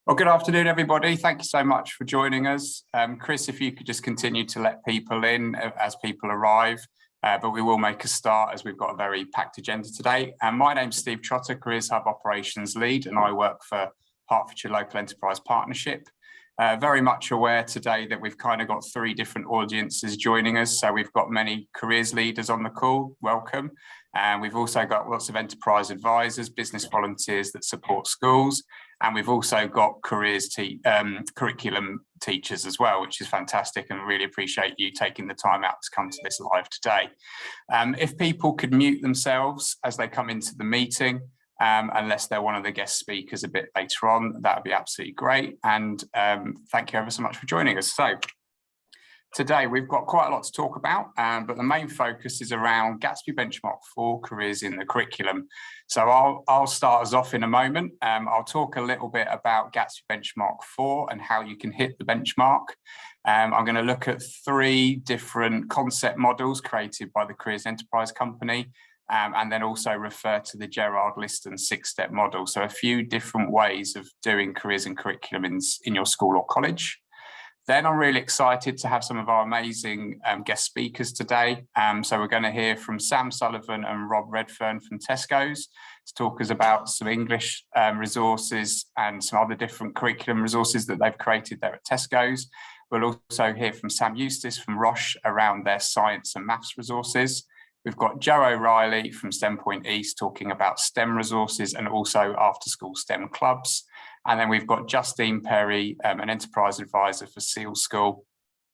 Well, good afternoon, everybody. Thank you so much for joining us. Chris, if you could just continue to let people in as people arrive, but we will make a start as we've got a very packed agenda today. My name's Steve Trotter, Careers Hub Operations Lead, and I work for Hertfordshire Local Enterprise Partnership. Very much aware today that we've kind of got three different audiences joining us. So we've got many careers leaders on the call, welcome. And we've also got lots of enterprise advisors, business volunteers that support schools. And we've also got curriculum teachers as well, which is fantastic, and really appreciate you taking the time out to come to this live today. If people could mute themselves as they come into the meeting, unless they're one of the guest speakers a bit later on, that would be absolutely great. And thank you ever so much for joining us. So today we've got quite a lot to talk about, but the main focus is around Gatsby Benchmark 4 careers in the curriculum. So I'll start us off in a moment. I'll talk a little bit about Gatsby Benchmark 4 and how you can hit the benchmark. I'm going to look at three different concept models created by the Careers Enterprise Company, and then also refer to the Gerard Liston 6-step model. So a few different ways of doing careers and curriculum in your school or college. Then I'm really excited to have some of our amazing guest speakers today. So we're going to hear from Sam Sullivan and Rob Redfern from Tesco's to talk us about some English resources and some other different curriculum resources that they've created there at Tesco's. We'll also hear from Sam Eustace from Roche around their science and maths resources. We've got Joe O'Reilly from STEMPoint East talking about STEM resources and also after-school STEM clubs. And then we've got Justine Perry, an enterprise advisor for Seal School,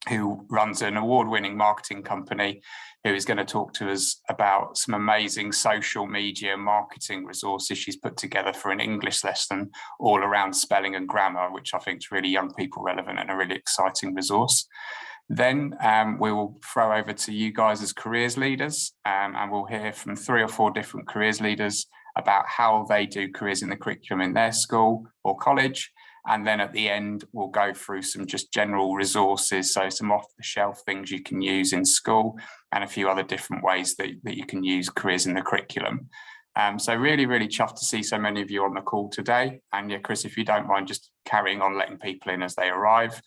who runs an award-winning marketing company, who is going to talk to us about some amazing social media marketing resources she's put together for an English lesson all around spelling and grammar, which I think is really young people relevant and a really exciting resource. Then we will throw over to you guys as careers leaders, and we'll hear from 3 or 4 different careers leaders about how they do careers in the curriculum in their school or college. And then at the end, we'll go through some just general resources, so some off-the-shelf things you can use in school and a few other different ways that you can use careers in the curriculum. So really, really chuffed to see so many of you on the call today. And yeah, Chris, if you don't mind just carrying on letting people in as they arrive.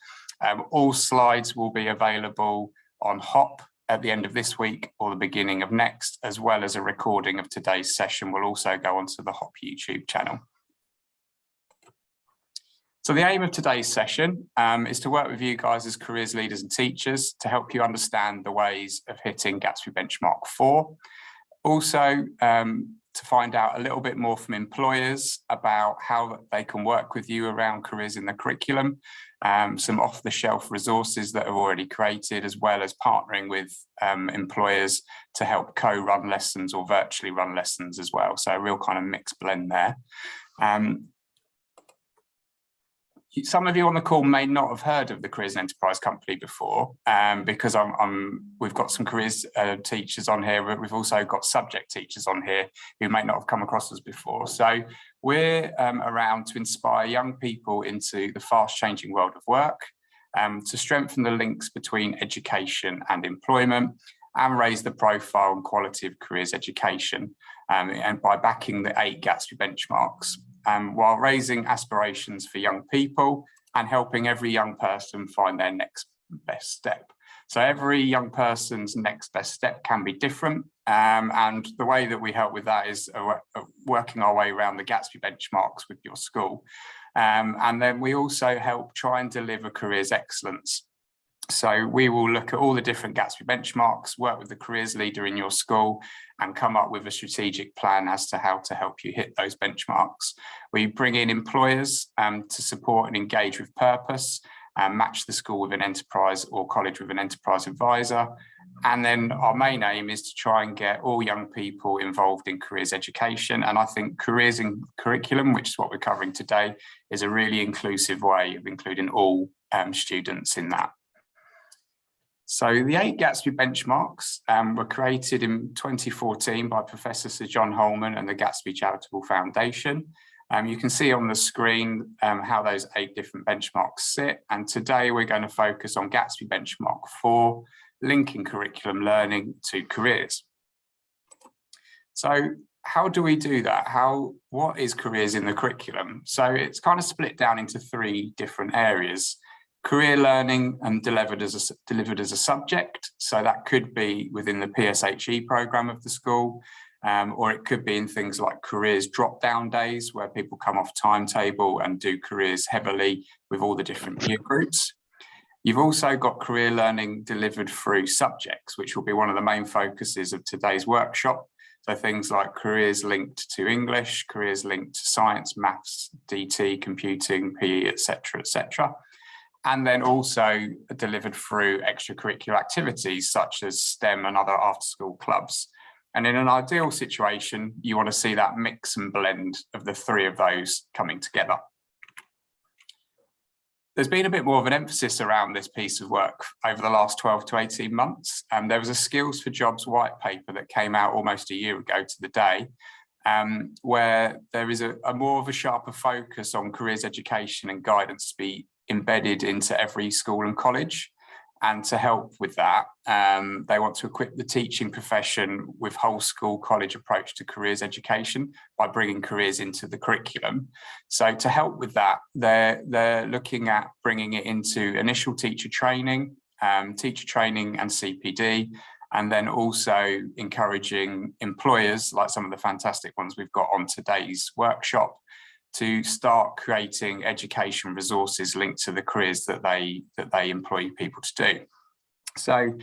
All slides will be available on HOP at the end of this week or the beginning of next, as well as a recording of today's session will also go onto the HOP YouTube channel. So the aim of today's session is to work with you guys as careers leaders and teachers to help you understand the ways of hitting Gatsby Benchmark 4. Also, to find out a little bit more from employers about how they can work with you around careers in the curriculum, some off-the-shelf resources that are already created, as well as partnering with employers to help co-run lessons or virtually run lessons as well. So a real kind of mixed blend there. Some of you on the call may not have heard of the Careers and Enterprise Company before, because we've got some careers teachers on here, but we've also got subject teachers on here who may not have come across us before. So we're around to inspire young people into the fast-changing world of work, to strengthen the links between education and employment, and raise the profile and quality of careers education, and by backing the 8 Gatsby benchmarks. While raising aspirations for young people and helping every young person find their next best step. So every young person's next best step can be different, and the way that we help with that is working our way around the Gatsby benchmarks with your school. And then we also help try and deliver careers excellence. So we will look at all the different Gatsby benchmarks, work with the careers leader in your school, and come up with a strategic plan as to how to help you hit those benchmarks. We bring in employers to support and engage with purpose, match the school with an enterprise or college with an enterprise advisor. And then our main aim is to try and get all young people involved in careers education. And I think careers in curriculum, which is what we're covering today, is a really inclusive way of including all students in that. So the 8 Gatsby benchmarks were created in 2014 by Professor Sir John Holman and the Gatsby Charitable Foundation. You can see on the screen how those 8 different benchmarks sit. And today we're going to focus on Gatsby Benchmark 4, linking curriculum learning to careers. So how do we do that? What is careers in the curriculum? So it's kind of split down into 3 different areas. Career learning and delivered as a subject. So that could be within the PSHE program of the school, or it could be in things like careers drop-down days where people come off timetable and do careers heavily with all the different year groups. You've also got career learning delivered through subjects, which will be one of the main focuses of today's workshop. So things like careers linked to English, careers linked to science, maths, DT, computing, PE, etc., etc. And then also delivered through extracurricular activities such as STEM and other after-school clubs. And in an ideal situation, you want to see that mix and blend of the 3 of those coming together. There's been a bit more of an emphasis around this piece of work over the last 12 to 18 months. There was a Skills for Jobs white paper that came out almost a year ago to the day, where there is a more of a sharper focus on careers education and guidance to be embedded into every school and college. And to help with that, they want to equip the teaching profession with whole school college approach to careers education by bringing careers into the curriculum. So to help with that, they're looking at bringing it into initial teacher training and CPD, and then also encouraging employers, like some of the fantastic ones we've got on today's workshop, to start creating education resources linked to the careers that they employ people to do. So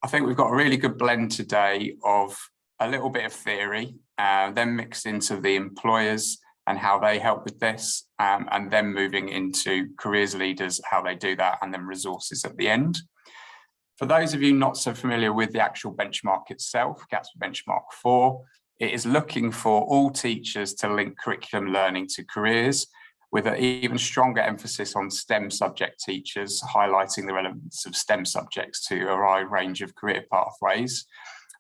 I think we've got a really good blend today of a little bit of theory, then mixed into the employers and how they help with this, and then moving into careers leaders, how they do that, and then resources at the end. For those of you not so familiar with the actual benchmark itself, Gatsby Benchmark 4, it is looking for all teachers to link curriculum learning to careers, with an even stronger emphasis on STEM subject teachers, highlighting the relevance of STEM subjects to a wide range of career pathways.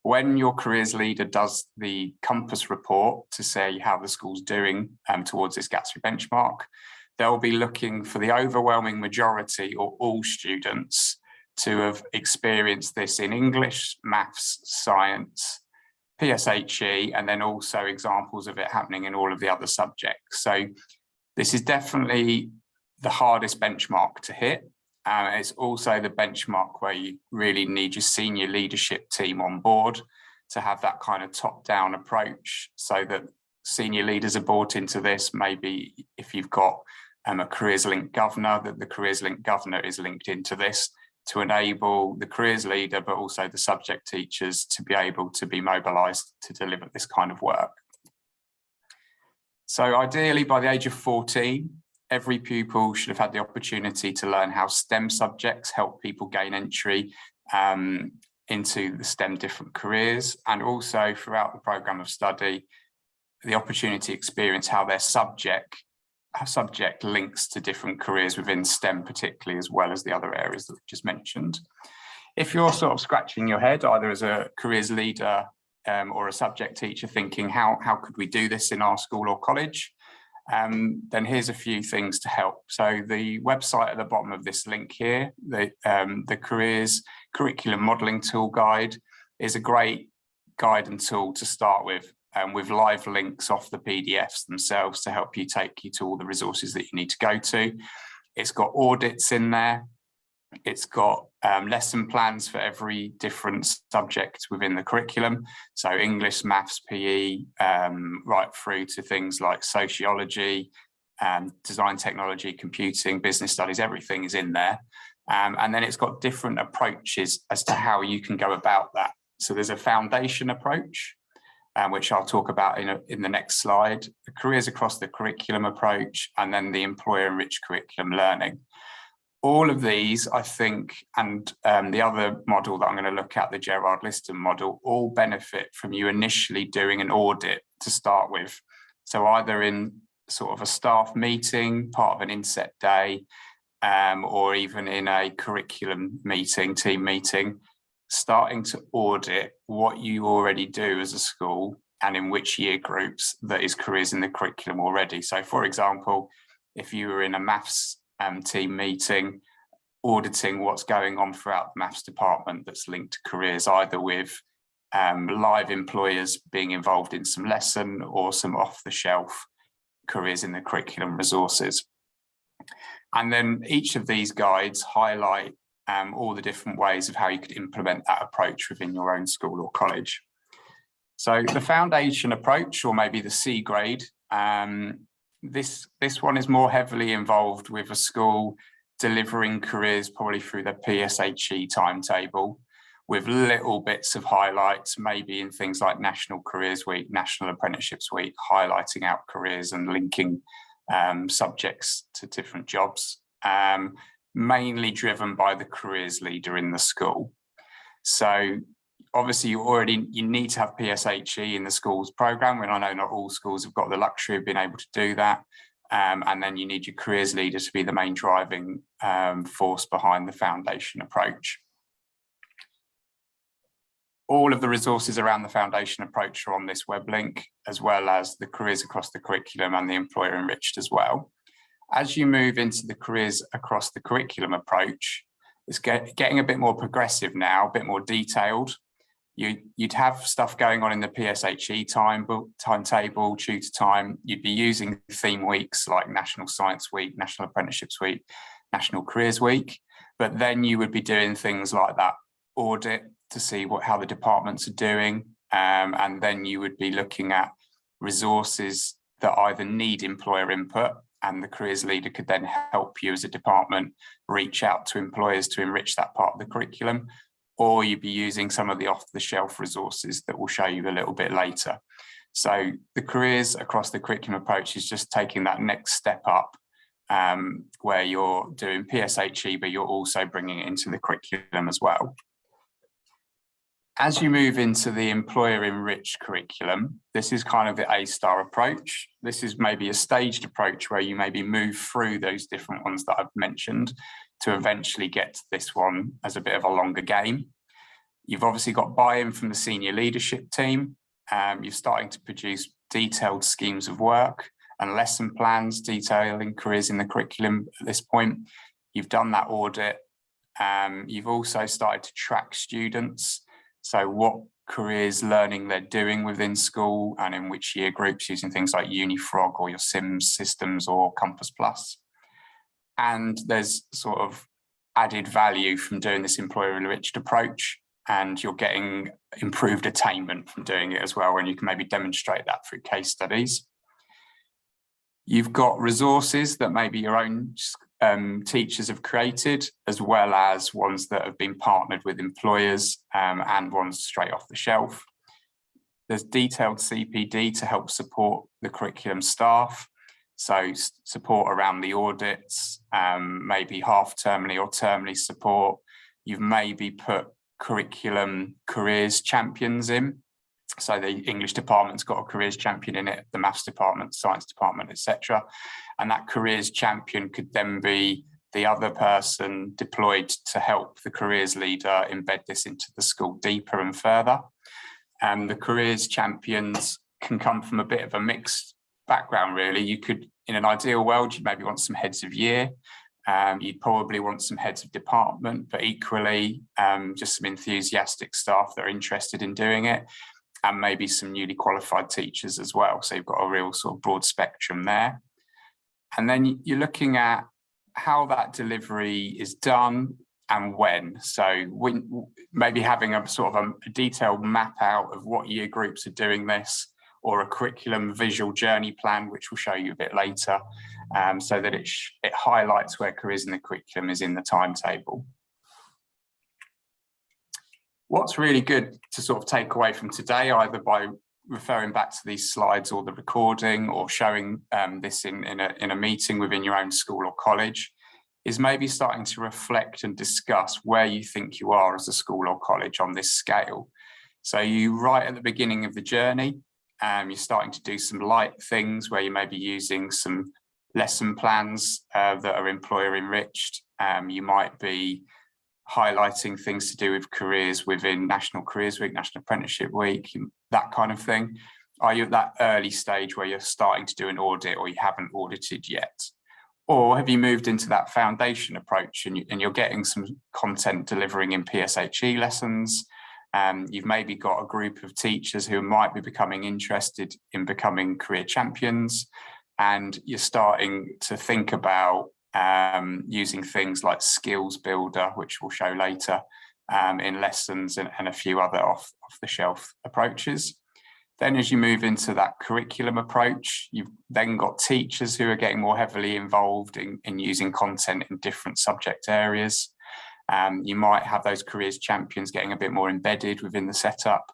When your careers leader does the Compass report to say how the school's doing towards this Gatsby benchmark, they'll be looking for the overwhelming majority or all students to have experienced this in English, maths, science, PSHE, and then also examples of it happening in all of the other subjects. So this is definitely the hardest benchmark to hit. It's also the benchmark where you really need your senior leadership team on board to have that kind of top-down approach, so that senior leaders are brought into this. Maybe if you've got a careers linked governor, that the careers linked governor is linked into this, to enable the careers leader, but also the subject teachers to be able to be mobilised to deliver this kind of work. So ideally, by the age of 14, every pupil should have had the opportunity to learn how STEM subjects help people gain entry into the STEM different careers, and also throughout the programme of study, the opportunity to experience how their subject links to different careers within STEM particularly, as well as the other areas that we've just mentioned. If you're sort of scratching your head, either as a careers leader or a subject teacher, thinking how could we do this in our school or college, then here's a few things to help. So the website at the bottom of this link here, the Careers Curriculum Modelling Tool Guide, is a great guide and tool to start with live links off the PDFs themselves to help you take you to all the resources that you need to go to. It's got audits in there. It's got lesson plans for every different subject within the curriculum. So English, maths, PE, right through to things like sociology, design technology, computing, business studies, everything is in there. And then it's got different approaches as to how you can go about that. So there's a foundation approach, which I'll talk about in the next slide, the careers across the curriculum approach, and then the employer-enriched curriculum learning. All of these, I think, and the other model that I'm going to look at, the Gerard Liston model, all benefit from you initially doing an audit to start with. So either in sort of a staff meeting, part of an inset day, or even in a curriculum meeting, team meeting, starting to audit what you already do as a school and in which year groups that is careers in the curriculum already. So for example, if you were in a maths team meeting, auditing what's going on throughout the maths department that's linked to careers, either with live employers being involved in some lesson, or some off-the-shelf careers in the curriculum resources. And then each of these guides highlight all the different ways of how you could implement that approach within your own school or college. So the foundation approach, or maybe the C grade, this one is more heavily involved with a school delivering careers probably through the PSHE timetable, with little bits of highlights, maybe in things like National Careers Week, National Apprenticeships Week, highlighting out careers and linking subjects to different jobs, mainly driven by the careers leader in the school. So obviously you need to have PSHE in the school's programme, and I know not all schools have got the luxury of being able to do that. And then you need your careers leader to be the main driving force behind the foundation approach. All of the resources around the foundation approach are on this web link, as well as the careers across the curriculum and the employer enriched as well. As you move into the careers across the curriculum approach, it's getting a bit more progressive now, a bit more detailed. You'd have stuff going on in the PSHE timetable, tutor time. You'd be using theme weeks like National Science Week, National Apprenticeships Week, National Careers Week, but then you would be doing things like that audit to see how the departments are doing, and then you would be looking at resources that either need employer input, and the careers leader could then help you as a department reach out to employers to enrich that part of the curriculum, or you'd be using some of the off-the-shelf resources that we'll show you a little bit later. So the careers across the curriculum approach is just taking that next step up, where you're doing PSHE, but you're also bringing it into the curriculum as well. As you move into the employer enriched curriculum, this is kind of the A-star approach. This is maybe a staged approach where you maybe move through those different ones that I've mentioned to eventually get to this one as a bit of a longer game. You've obviously got buy-in from the senior leadership team. You're starting to produce detailed schemes of work and lesson plans detailing careers in the curriculum at this point. You've done that audit. You've also started to track students. So what careers learning they're doing within school and in which year groups, using things like UniFrog or your Sims systems or Compass Plus. And there's sort of added value from doing this employer enriched approach, and you're getting improved attainment from doing it as well, and you can maybe demonstrate that through case studies. You've got resources that maybe your own teachers have created, as well as ones that have been partnered with employers, and ones straight off the shelf. There's detailed CPD to help support the curriculum staff. So support around the audits, maybe half-termly or termly support. You've maybe put curriculum careers champions in. So the English department's got a careers champion in it, the maths department, science department, etc. And that careers champion could then be the other person deployed to help the careers leader embed this into the school deeper and further. The careers champions can come from a bit of a mixed background, really. You could, in an ideal world, you maybe want some heads of year. You'd probably want some heads of department, but equally just some enthusiastic staff that are interested in doing it, and maybe some newly qualified teachers as well. So you've got a real sort of broad spectrum there. And then you're looking at how that delivery is done and when. So maybe having a sort of a detailed map out of what year groups are doing this, or a curriculum visual journey plan, which we'll show you a bit later, so that it highlights where careers in the curriculum is in the timetable. What's really good to sort of take away from today, either by referring back to these slides or the recording, or showing this in a meeting within your own school or college, is maybe starting to reflect and discuss where you think you are as a school or college on this scale. So you right at the beginning of the journey, you're starting to do some light things where you may be using some lesson plans that are employer enriched. You might be highlighting things to do with careers within National Careers Week, National Apprenticeship Week, that kind of thing. Are you at that early stage where you're starting to do an audit, or you haven't audited yet? Or have you moved into that foundation approach and you're getting some content delivering in PSHE lessons? You've maybe got a group of teachers who might be becoming interested in becoming career champions, and you're starting to think about using things like Skills Builder, which we'll show later, in lessons and a few other off-the-shelf approaches. Then as you move into that curriculum approach, you've then got teachers who are getting more heavily involved in using content in different subject areas. You might have those careers champions getting a bit more embedded within the setup,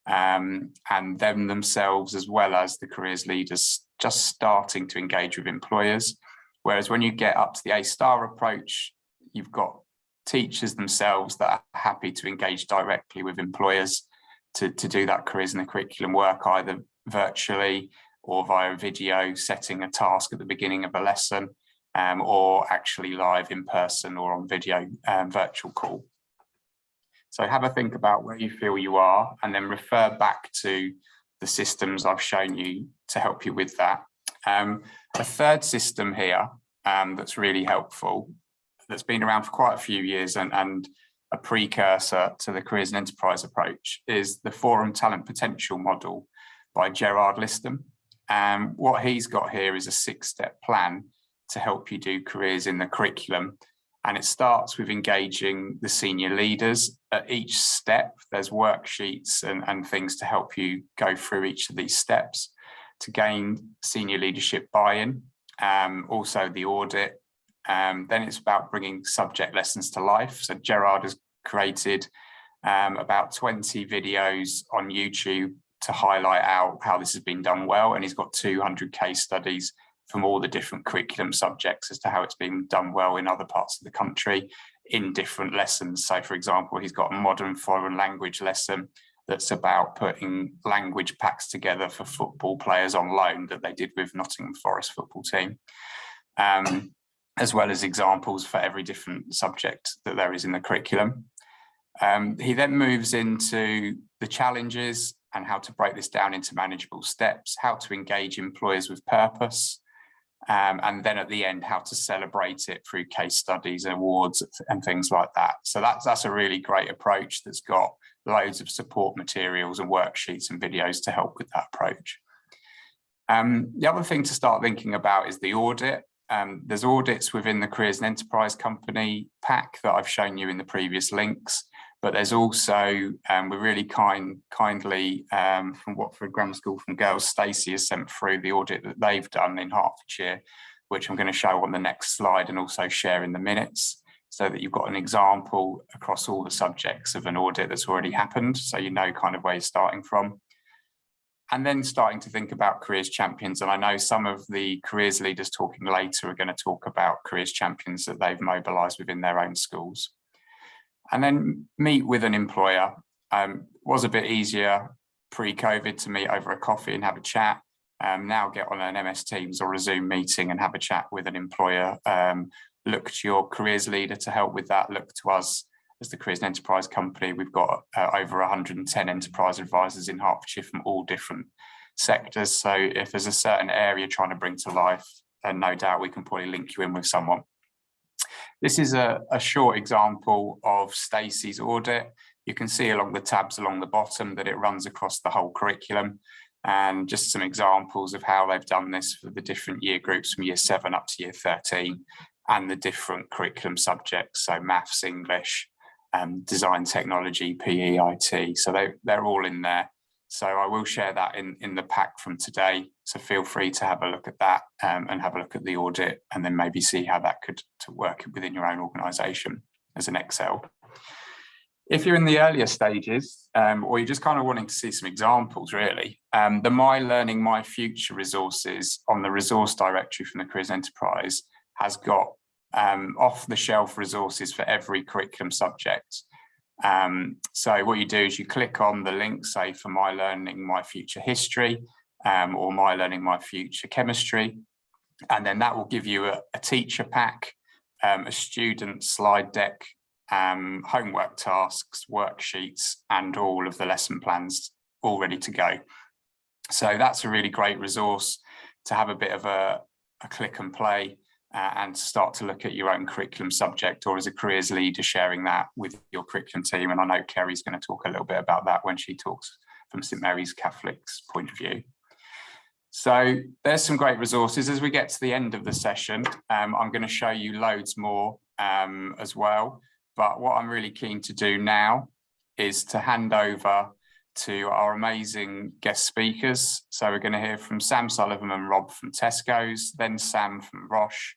and them themselves, as well as the careers leaders, just starting to engage with employers. Whereas when you get up to the A-star approach, you've got teachers themselves that are happy to engage directly with employers to do that careers in the curriculum work, either virtually or via video, setting a task at the beginning of a lesson, or actually live in person or on video virtual call. So have a think about where you feel you are, and then refer back to the systems I've shown you to help you with that. A third system here that's really helpful, that's been around for quite a few years and a precursor to the careers and enterprise approach, is the Forum Talent Potential model by Gerard Liston. What he's got here is a 6-step plan to help you do careers in the curriculum. And it starts with engaging the senior leaders. At each step, there's worksheets and things to help you go through each of these steps to gain senior leadership buy-in. Also the audit. Then it's about bringing subject lessons to life. So Gerard has created about 20 videos on YouTube to highlight out how this has been done well. And he's got 200 case studies from all the different curriculum subjects as to how it's been done well in other parts of the country in different lessons. So for example, he's got a modern foreign language lesson that's about putting language packs together for football players on loan that they did with Nottingham Forest football team, as well as examples for every different subject that there is in the curriculum. He then moves into the challenges and how to break this down into manageable steps, how to engage employers with purpose, and then at the end, how to celebrate it through case studies, awards, and things like that. So that's a really great approach that's got loads of support materials and worksheets and videos to help with that approach. The other thing to start thinking about is the audit. There's audits within the Careers and Enterprise Company pack that I've shown you in the previous links, but there's also, we're really kindly from Watford Grammar School from Girls, Stacey has sent through the audit that they've done in Hertfordshire, which I'm going to show on the next slide and also share in the minutes, so that you've got an example across all the subjects of an audit that's already happened, so you know kind of where you're starting from. And then starting to think about careers champions. And I know some of the careers leaders talking later are going to talk about careers champions that they've mobilised within their own schools. And then meet with an employer. Was a bit easier pre-COVID to meet over a coffee and have a chat. Now get on an MS Teams or a Zoom meeting and have a chat with an employer. Look to your careers leader to help with that. Look to us as the Careers and Enterprise Company. We've got over 110 enterprise advisors in Hertfordshire from all different sectors. So if there's a certain area trying to bring to life, then no doubt we can probably link you in with someone. This is a short example of Stacey's audit. You can see along the tabs along the bottom that it runs across the whole curriculum, and just some examples of how they've done this for the different year groups from year 7 up to year 13 and the different curriculum subjects, so maths, English, design, technology, PE, IT. So they're all in there. So I will share that in the pack from today. So feel free to have a look at that and have a look at the audit, and then maybe see how that could work within your own organisation as an Excel. If you're in the earlier stages, or you're just kind of wanting to see some examples, really, the My Learning, My Future resources on the resource directory from the Careers Enterprise has got off-the-shelf resources for every curriculum subject. So what you do is you click on the link, say for My Learning, My Future History, or My Learning, My Future Chemistry, and then that will give you a teacher pack, a student slide deck, homework tasks, worksheets, and all of the lesson plans all ready to go. So that's a really great resource to have a bit of a click and play and start to look at your own curriculum subject, or as a careers leader, sharing that with your curriculum team. And I know Kerry's going to talk a little bit about that when she talks from St Mary's Catholic's point of view. So there's some great resources. As we get to the end of the session, I'm going to show you loads more as well. But what I'm really keen to do now is to hand over to our amazing guest speakers. So we're going to hear from Sam Sullivan and Rob from Tesco's, then Sam from Roche,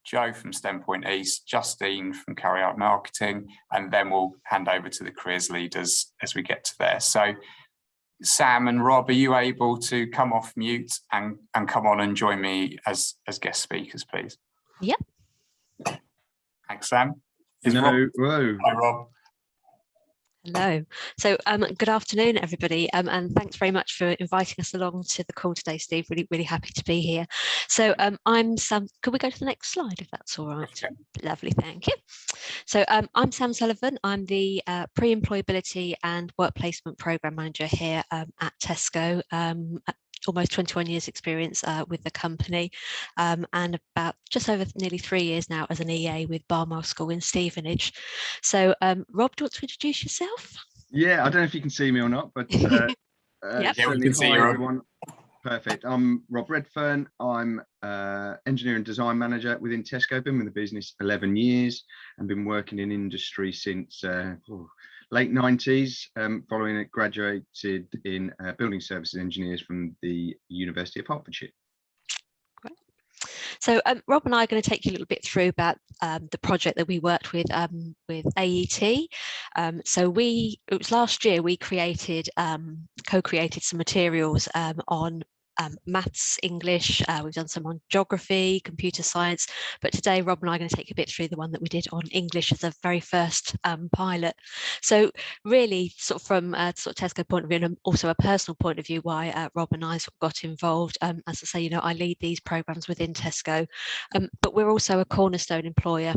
Joe from STEMPoint East, Justine from Cariad Marketing, and then we'll hand over to the careers leaders as we get to there. So Sam and Rob, are you able to come off mute and come on and join me as guest speakers, please? Yep. Thanks, Sam. Hello. Hi, Rob. Hello. So good afternoon, everybody, and thanks very much for inviting us along to the call today, Steve. Really happy to be here. So I'm Sam. Could we go to the next slide, if that's all right? Okay. Lovely, thank you. So I'm Sam Sullivan. I'm the pre-employability and work placement program manager here at Tesco. Almost 21 years experience with the company, and about just over nearly 3 years now as an EA with Barmile School in Stevenage. So Rob, do you want to introduce yourself? Yeah, I don't know if you can see me or not, but Yep. Yeah, we can see you, everyone. Perfect. I'm Rob Redfern. I'm engineer and design manager within Tesco. Been with the business 11 years and been working in industry since late 90s, following it graduated in building services engineers from the University of Hertfordshire. Great. So Rob and I are going to take you a little bit through about the project that we worked with AET. It was last year we created, co-created some materials on maths, English, we've done some on geography, computer science, but today Rob and I are going to take a bit through the one that we did on English as a very first pilot. So really sort of from sort of Tesco point of view and also a personal point of view why Rob and I sort of got involved. As I say, you know, I lead these programs within Tesco, but we're also a cornerstone employer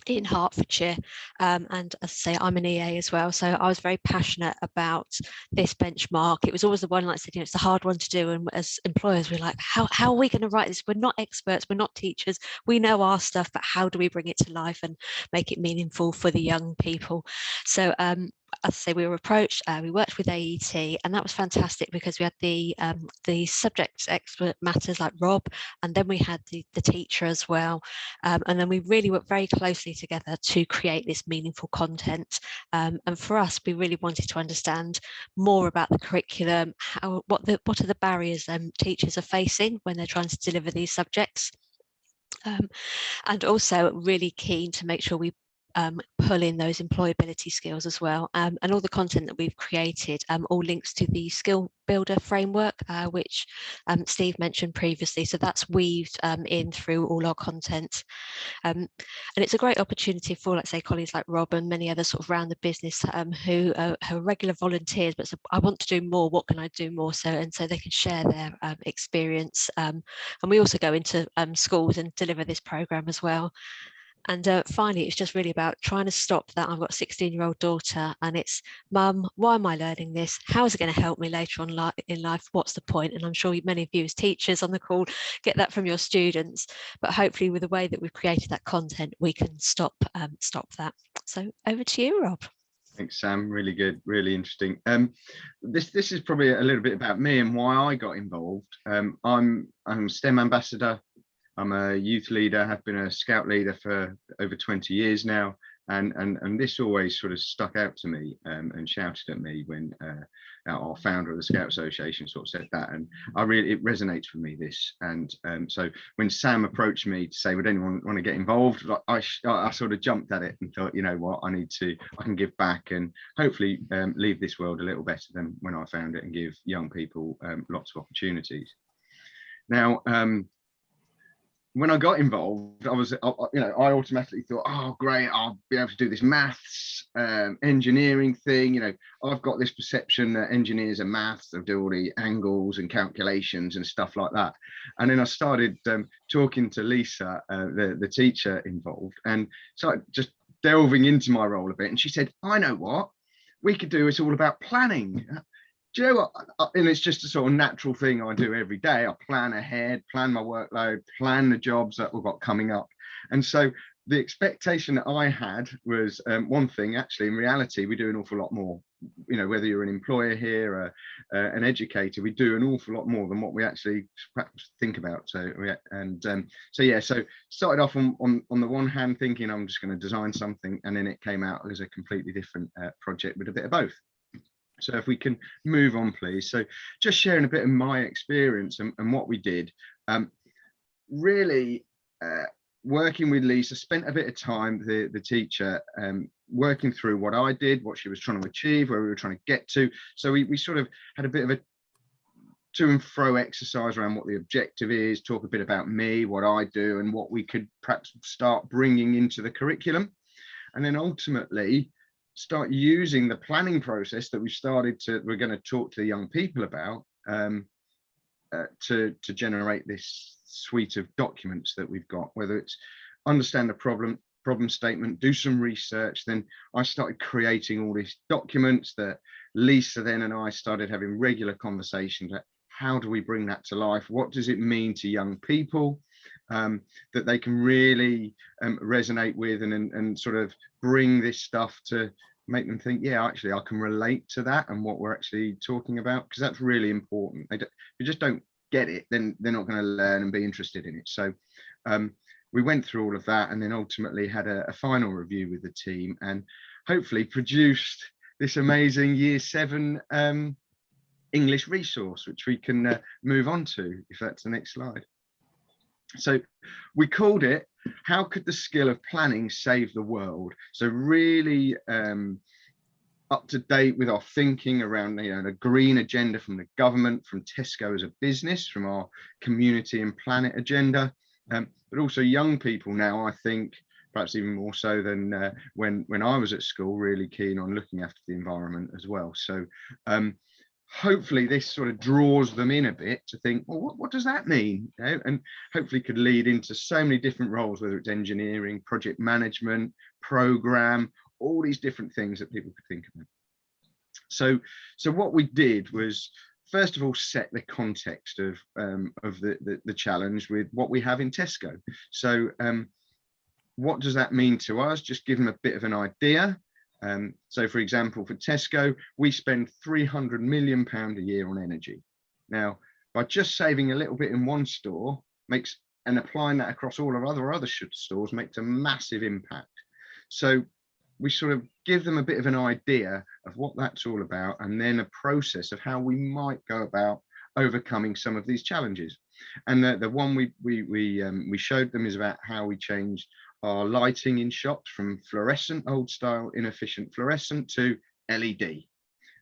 in Hertfordshire, and as I say, I'm an EA as well, so I was very passionate about this benchmark. It was always the one, like I said, you know, it's a hard one to do, and as employers we're like, how are we going to write this? We're not experts, we're not teachers, we know our stuff, but how do we bring it to life and make it meaningful for the young people? So as I say, we were approached, we worked with AET, and that was fantastic because we had the subject expert matters like Rob, and then we had the teacher as well, and then we really worked very closely together to create this meaningful content. And for us, we really wanted to understand more about the curriculum, what are the barriers teachers are facing when they're trying to deliver these subjects, and also really keen to make sure we pull in those employability skills as well, and all the content that we've created all links to the skill builder framework, which Steve mentioned previously, so that's weaved in through all our content, and it's a great opportunity for, let's say, colleagues like Rob and many others sort of around the business who are regular volunteers, but so I want to do more, what can I do more, so they can share their experience, and we also go into schools and deliver this program as well. And finally, it's just really about trying to stop that. I've got a 16-year-old daughter, and it's, Mum, why am I learning this? How is it going to help me later on in life? What's the point? And I'm sure many of you as teachers on the call get that from your students, but hopefully with the way that we've created that content, we can stop that. So over to you, Rob. Thanks, Sam. Really good, really interesting. This is probably a little bit about me and why I got involved. I'm a STEM ambassador. I'm a youth leader, have been a scout leader for over 20 years now, and this always sort of stuck out to me and shouted at me when our founder of the Scout Association sort of said that, and it resonates with me, this. And so when Sam approached me to say, would anyone want to get involved, I sort of jumped at it and thought, you know what, I can give back and hopefully leave this world a little better than when I found it, and give young people lots of opportunities. Now, when I got involved, I automatically thought, oh, great, I'll be able to do this maths, engineering thing. You know, I've got this perception that engineers are maths, they'll do all the angles and calculations and stuff like that. And then I started talking to Lisa, the teacher involved, and started just delving into my role a bit. And she said, I know what we could do. It's all about planning. do you know what? And it's just a sort of natural thing I do every day. I plan ahead, plan my workload, plan the jobs that we've got coming up. And so the expectation that I had was one thing. Actually, in reality, we do an awful lot more. You know, whether you're an employer here or an educator, we do an awful lot more than what we actually perhaps think about. So so started off on the one hand thinking I'm just going to design something, and then it came out as a completely different project with a bit of both. So if we can move on, please. So just sharing a bit of my experience and what we did. Really working with Lisa, spent a bit of time, the teacher, working through what I did, what she was trying to achieve, where we were trying to get to. So we sort of had a bit of a to and fro exercise around what the objective is, talk a bit about me, what I do, and what we could perhaps start bringing into the curriculum. And then ultimately start using the planning process that we're going to talk to the young people about to generate this suite of documents that we've got, whether it's understand the problem statement, do some research. Then I started creating all these documents that Lisa then and I started having regular conversations about how do we bring that to life? What does it mean to young people that they can really resonate with and sort of bring this stuff to make them think, yeah, actually I can relate to that and what we're actually talking about, because that's really important. If you just don't get it, then they're not going to learn and be interested in it. So we went through all of that, and then ultimately had a final review with the team, and hopefully produced this amazing Year 7 English resource, which we can move on to, if that's the next slide. So we called it, how could the skill of planning save the world? So really up to date with our thinking around, you know, the green agenda from the government, from Tesco as a business, from our community and planet agenda, but also young people now, I think, perhaps even more so than when I was at school, really keen on looking after the environment as well. So hopefully this sort of draws them in a bit to think, well, what does that mean? You know, and hopefully could lead into so many different roles, whether it's engineering, project management, program, all these different things that people could think about. So what we did was, first of all, set the context of the challenge with what we have in Tesco. So what does that mean to us? Just give them a bit of an idea. So for example, for Tesco, we spend £300 million a year on energy. Now, by just saving a little bit in one store and applying that across all of other stores makes a massive impact. So we sort of give them a bit of an idea of what that's all about, and then a process of how we might go about overcoming some of these challenges. And the one we showed them is about how we changed our lighting in shops from fluorescent, old style, inefficient fluorescent to LED.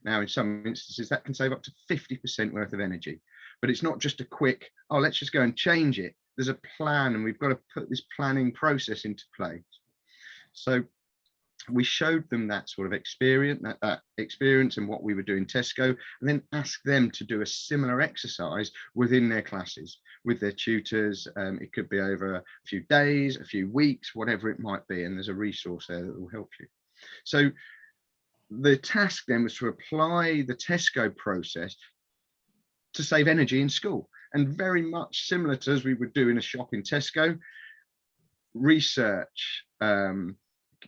Now, in some instances, that can save up to 50% worth of energy. But it's not just a quick, oh, let's just go and change it. There's a plan, and we've got to put this planning process into place. So we showed them that sort of experience, that experience and what we were doing Tesco, and then asked them to do a similar exercise within their classes with their tutors. It could be over a few days, a few weeks, whatever it might be, and there's a resource there that will help you. So the task then was to apply the Tesco process to save energy in school, and very much similar to as we would do in a shop in Tesco. Research,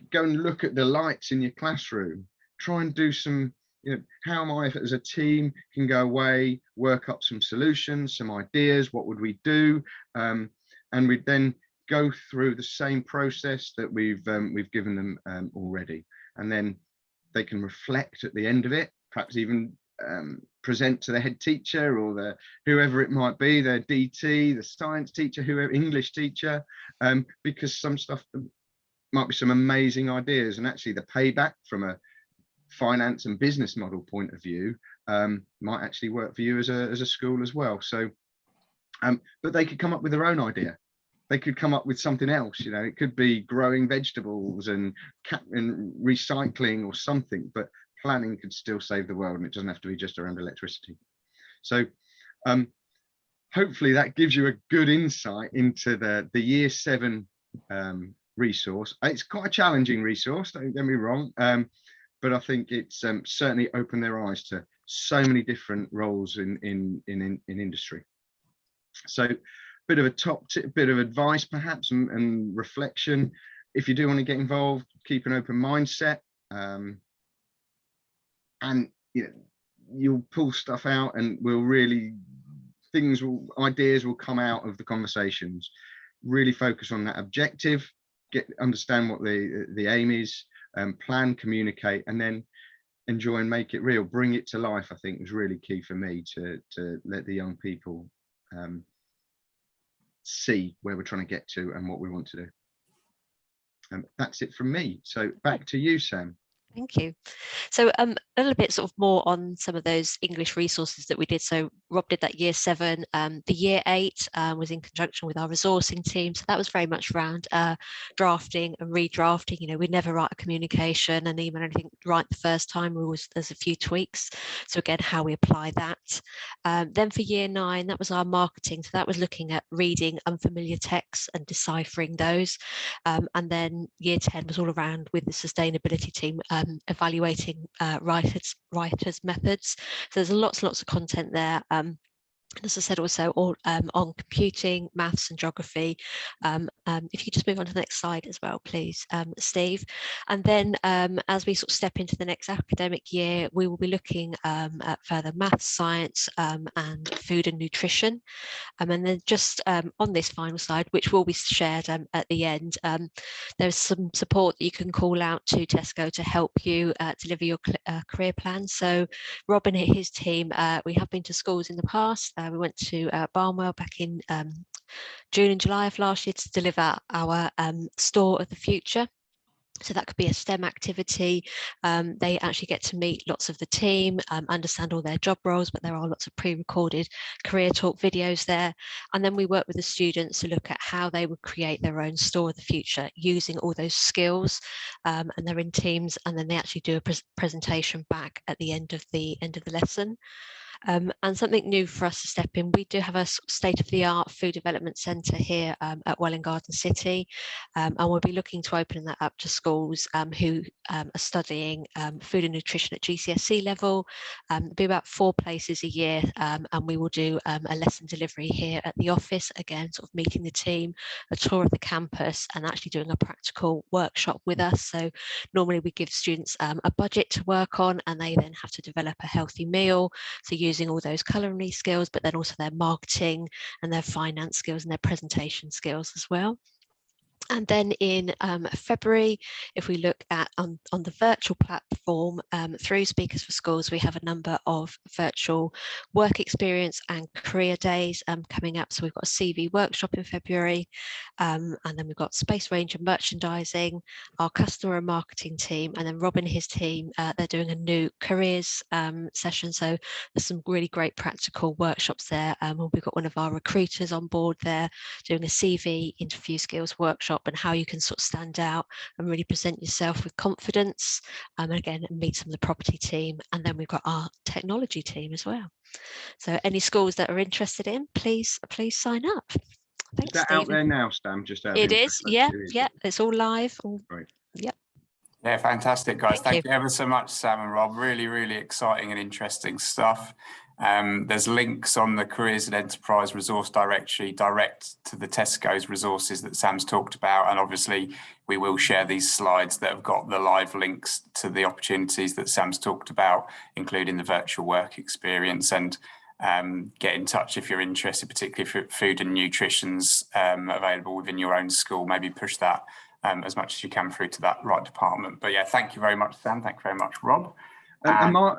go and look at the lights in your classroom, try and do some, you know, how am I as a team can go away, work up some solutions, some ideas, what would we do? And we'd then go through the same process that we've given them already. And then they can reflect at the end of it, perhaps even present to the head teacher or whoever it might be, their DT, the science teacher, whoever, English teacher, because some stuff might be some amazing ideas, and actually the payback from a finance and business model point of view might actually work for you as a school as well. So but they could come up with their own idea. They could come up with something else, you know, it could be growing vegetables and recycling or something, but planning could still save the world, and it doesn't have to be just around electricity. So hopefully that gives you a good insight into the Year 7 resource. It's quite a challenging resource, don't get me wrong, but I think it's certainly opened their eyes to so many different roles in industry. So bit of a top tip, bit of advice perhaps, and reflection. If you do want to get involved, keep an open mindset, and you'll pull stuff out, and ideas will come out of the conversations. Really focus on that objective, understand what the aim is, plan, communicate, and then enjoy and make it real. Bring it to life, I think, was really key for me to let the young people see where we're trying to get to and what we want to do. That's it from me. So back to you, Sam. Thank you. So a little bit sort of more on some of those English resources that we did. So Rob did that year 7. The year 8 was in conjunction with our resourcing team. So that was very much around drafting and redrafting. We'd never write a communication and email anything right the first time. There's a few tweaks. So again, how we apply that. Then for year 9, that was our marketing. So that was looking at reading unfamiliar texts and deciphering those. And then year 10 was all around with the sustainability team, evaluating writers' methods. So there's lots of content there. As I said, also all on computing, maths and geography. If you just move on to the next slide as well, please, Steve. And then as we sort of step into the next academic year, we will be looking at further maths, science and food and nutrition. And then just on this final slide, which will be shared at the end, there's some support that you can call out to Tesco to help you deliver your career plan. So Robin and his team, we have been to schools in the past. We went to Barnwell back in June and July of last year to deliver our store of the future. So that could be a STEM activity. They actually get to meet lots of the team, understand all their job roles, but there are lots of pre-recorded career talk videos there. And then we work with the students to look at how they would create their own store of the future using all those skills. And they're in teams, and then they actually do a presentation back at the end of the lesson. And something new for us to step in, we do have a state-of-the-art food development centre here at Welwyn Garden City, and we'll be looking to open that up to schools who are studying food and nutrition at GCSE level. There'll be about 4 places a year, and we will do a lesson delivery here at the office, again sort of meeting the team, a tour of the campus, and actually doing a practical workshop with us. So normally we give students a budget to work on, and they then have to develop a healthy meal. So using all those culinary skills, but then also their marketing and their finance skills and their presentation skills as well. And then in February, if we look at on the virtual platform through Speakers for Schools, we have a number of virtual work experience and career days coming up. So we've got a CV workshop in February, and then we've got space range and merchandising, our customer and marketing team, and then Rob and his team, they're doing a new careers session. So there's some really great practical workshops there. We've got one of our recruiters on board there doing a CV interview skills workshop, and how you can sort of stand out and really present yourself with confidence, and again meet some of the property team. And then we've got our technology team as well. So any schools that are interested in, please sign up. Thanks, is that Stephen. out there now, Stam? Just out it is, yeah, it's all live. Right. Yep. Yeah, fantastic, guys. Thank you you ever so much, Sam and Rob. Really exciting and interesting stuff. There's links on the Careers and Enterprise Resource Directory direct to the Tesco's resources that Sam's talked about. And obviously, we will share these slides that have got the live links to the opportunities that Sam's talked about, including the virtual work experience. And get in touch if you're interested, particularly if food and nutrition's available within your own school. Maybe push that as much as you can through to that right department. But yeah, thank you very much, Sam. Thank you very much, Rob.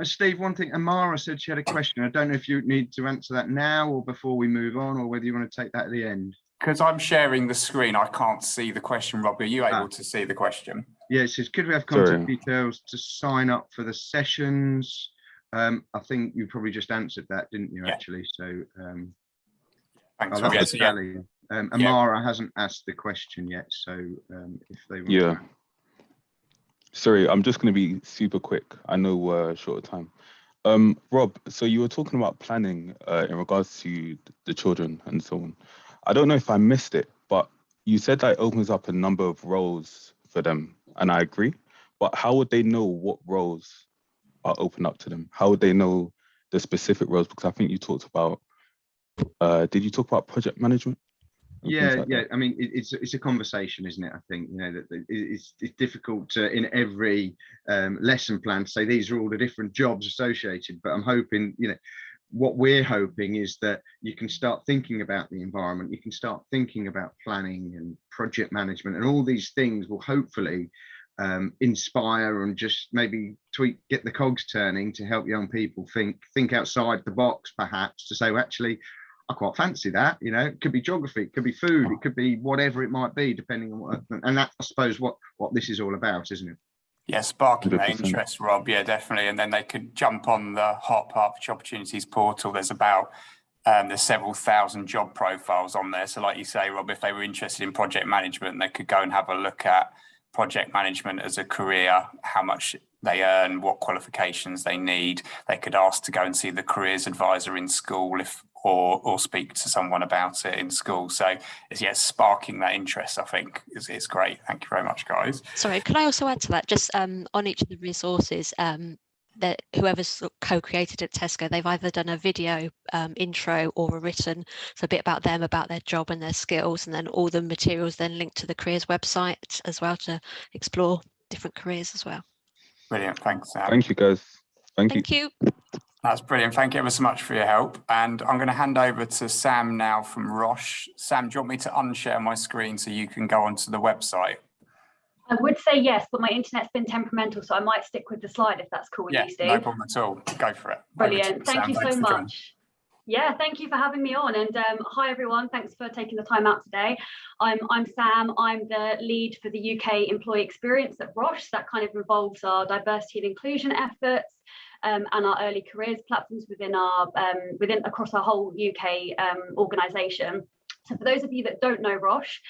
Steve, one thing, Amara said she had a question. I don't know if you need to answer that now or before we move on, or whether you want to take that at the end. Because I'm sharing the screen, I can't see the question. Rob, are you able to see the question? Yeah, it says, could we have contact details to sign up for the sessions? I think you probably just answered that, didn't you, actually? So thanks. Amara hasn't asked the question yet, so if they want to... Sorry, I'm just going to be super quick. I know we're short of time. Rob, so you were talking about planning in regards to the children and so on. I don't know if I missed it, but you said that it opens up a number of roles for them, and I agree. But how would they know what roles are open up to them? How would they know the specific roles? Because I think you talked about, did you talk about project management? Yeah. I mean, it's a conversation, isn't it? I think, you know, that it's difficult to, in every lesson plan, to say these are all the different jobs associated. But I'm hoping, you know, what we're hoping is that you can start thinking about the environment. You can start thinking about planning and project management, and all these things will hopefully inspire and just maybe get the cogs turning to help young people think outside the box, perhaps, to say, well, actually, I quite fancy that. You know, it could be geography, it could be food, it could be whatever it might be, depending on what. And that's, I suppose, what this is all about, isn't it? Yeah, sparking that 100%. interest, Rob. Yeah, definitely. And then they could jump on the Hot Hertfordshire Opportunities portal. There's several thousand job profiles on there. So like you say, Rob, if they were interested in project management, they could go and have a look at project management as a career, how much they earn, what qualifications they need. They could ask to go and see the careers advisor in school or speak to someone about it in school. So sparking that interest, I think, is great. Thank you very much, guys. Sorry, could I also add to that, just on each of the resources, that whoever's co-created at Tesco, they've either done a video intro or a written, so a bit about them, about their job and their skills, and then all the materials then linked to the careers website as well to explore different careers as well. Brilliant. Thanks, Sam. Thank you, guys. Thank you. That's brilliant. Thank you ever so much for your help. And I'm going to hand over to Sam now from Roche. Sam, do you want me to unshare my screen so you can go onto the website? I would say yes, but my internet's been temperamental, so I might stick with the slide if that's cool with you, Steve. No problem at all. Go for it. Brilliant. Thank you so much. Yeah, thank you for having me on. And hi, everyone. Thanks for taking the time out today. I'm Sam. I'm the lead for the UK employee experience at Roche. That kind of involves our diversity and inclusion efforts and our early careers platforms across our whole UK organisation. So for those of you that don't know Roche,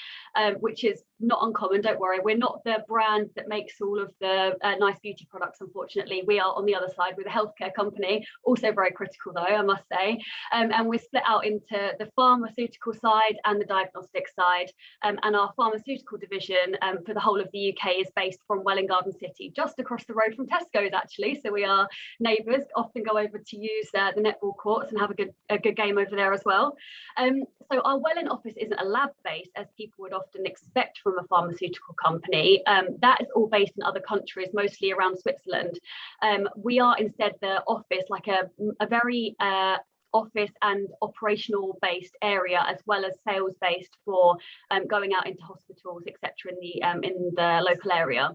which is not uncommon, don't worry, we're not the brand that makes all of the nice beauty products, unfortunately. We are on the other side, we're a healthcare company, also very critical though, I must say. And we're split out into the pharmaceutical side and the diagnostic side. And our pharmaceutical division for the whole of the UK is based from Welwyn Garden City, just across the road from Tesco's actually. So we are neighbours, often go over to use the netball courts and have a good game over there as well. So our Welwyn office isn't a lab base as people would often expect from a pharmaceutical company. That is all based in other countries, mostly around Switzerland. We are instead the office, like a very office and operational based area, as well as sales based for going out into hospitals, etc. in the local area.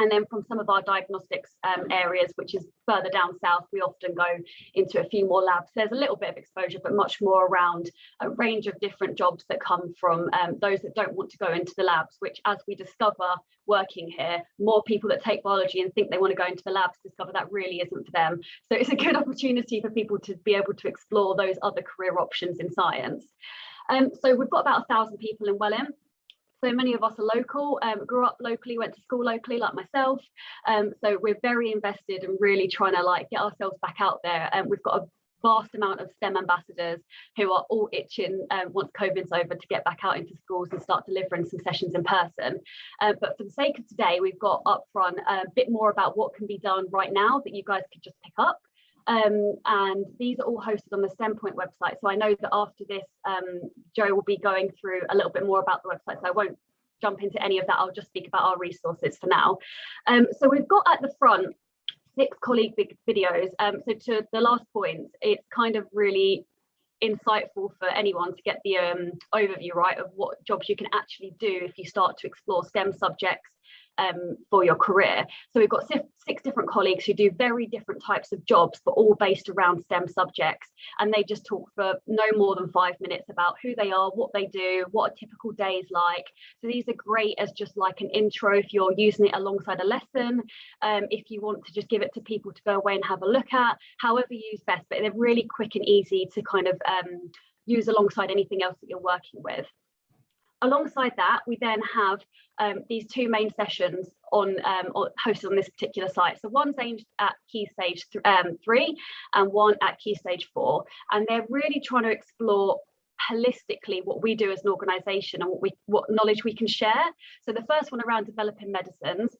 And then from some of our diagnostics areas, which is further down south, we often go into a few more labs. There's a little bit of exposure, but much more around a range of different jobs that come from those that don't want to go into the labs, which, as we discover working here, more people that take biology and think they want to go into the labs discover that really isn't for them. So it's a good opportunity for people to be able to explore those other career options in science. So we've got about 1,000 people in Welwyn. So many of us are local, grew up locally, went to school locally like myself. So we're very invested in really trying to get ourselves back out there. And we've got a vast amount of STEM ambassadors who are all itching once COVID's over to get back out into schools and start delivering some sessions in person. But for the sake of today, we've got up front a bit more about what can be done right now that you guys could just pick up. And these are all hosted on the STEMPoint website. So I know that after this, Joe will be going through a little bit more about the website. So I won't jump into any of that. I'll just speak about our resources for now. So we've got at the front 6 colleague videos. So to the last point, it's kind of really insightful for anyone to get the overview, right, of what jobs you can actually do if you start to explore STEM subjects for your career. So we've got 6 different colleagues who do very different types of jobs, but all based around STEM subjects. And they just talk for no more than 5 minutes about who they are, what they do, what a typical day is like. So these are great as just like an intro if you're using it alongside a lesson, if you want to just give it to people to go away and have a look at, however you use best, but they're really quick and easy to kind of use alongside anything else that you're working with. Alongside that, we then have these 2 main sessions hosted on this particular site. So one's aimed at Key Stage 3 and one at Key Stage 4. And they're really trying to explore holistically what we do as an organisation and what knowledge we can share. So the first one around developing medicines,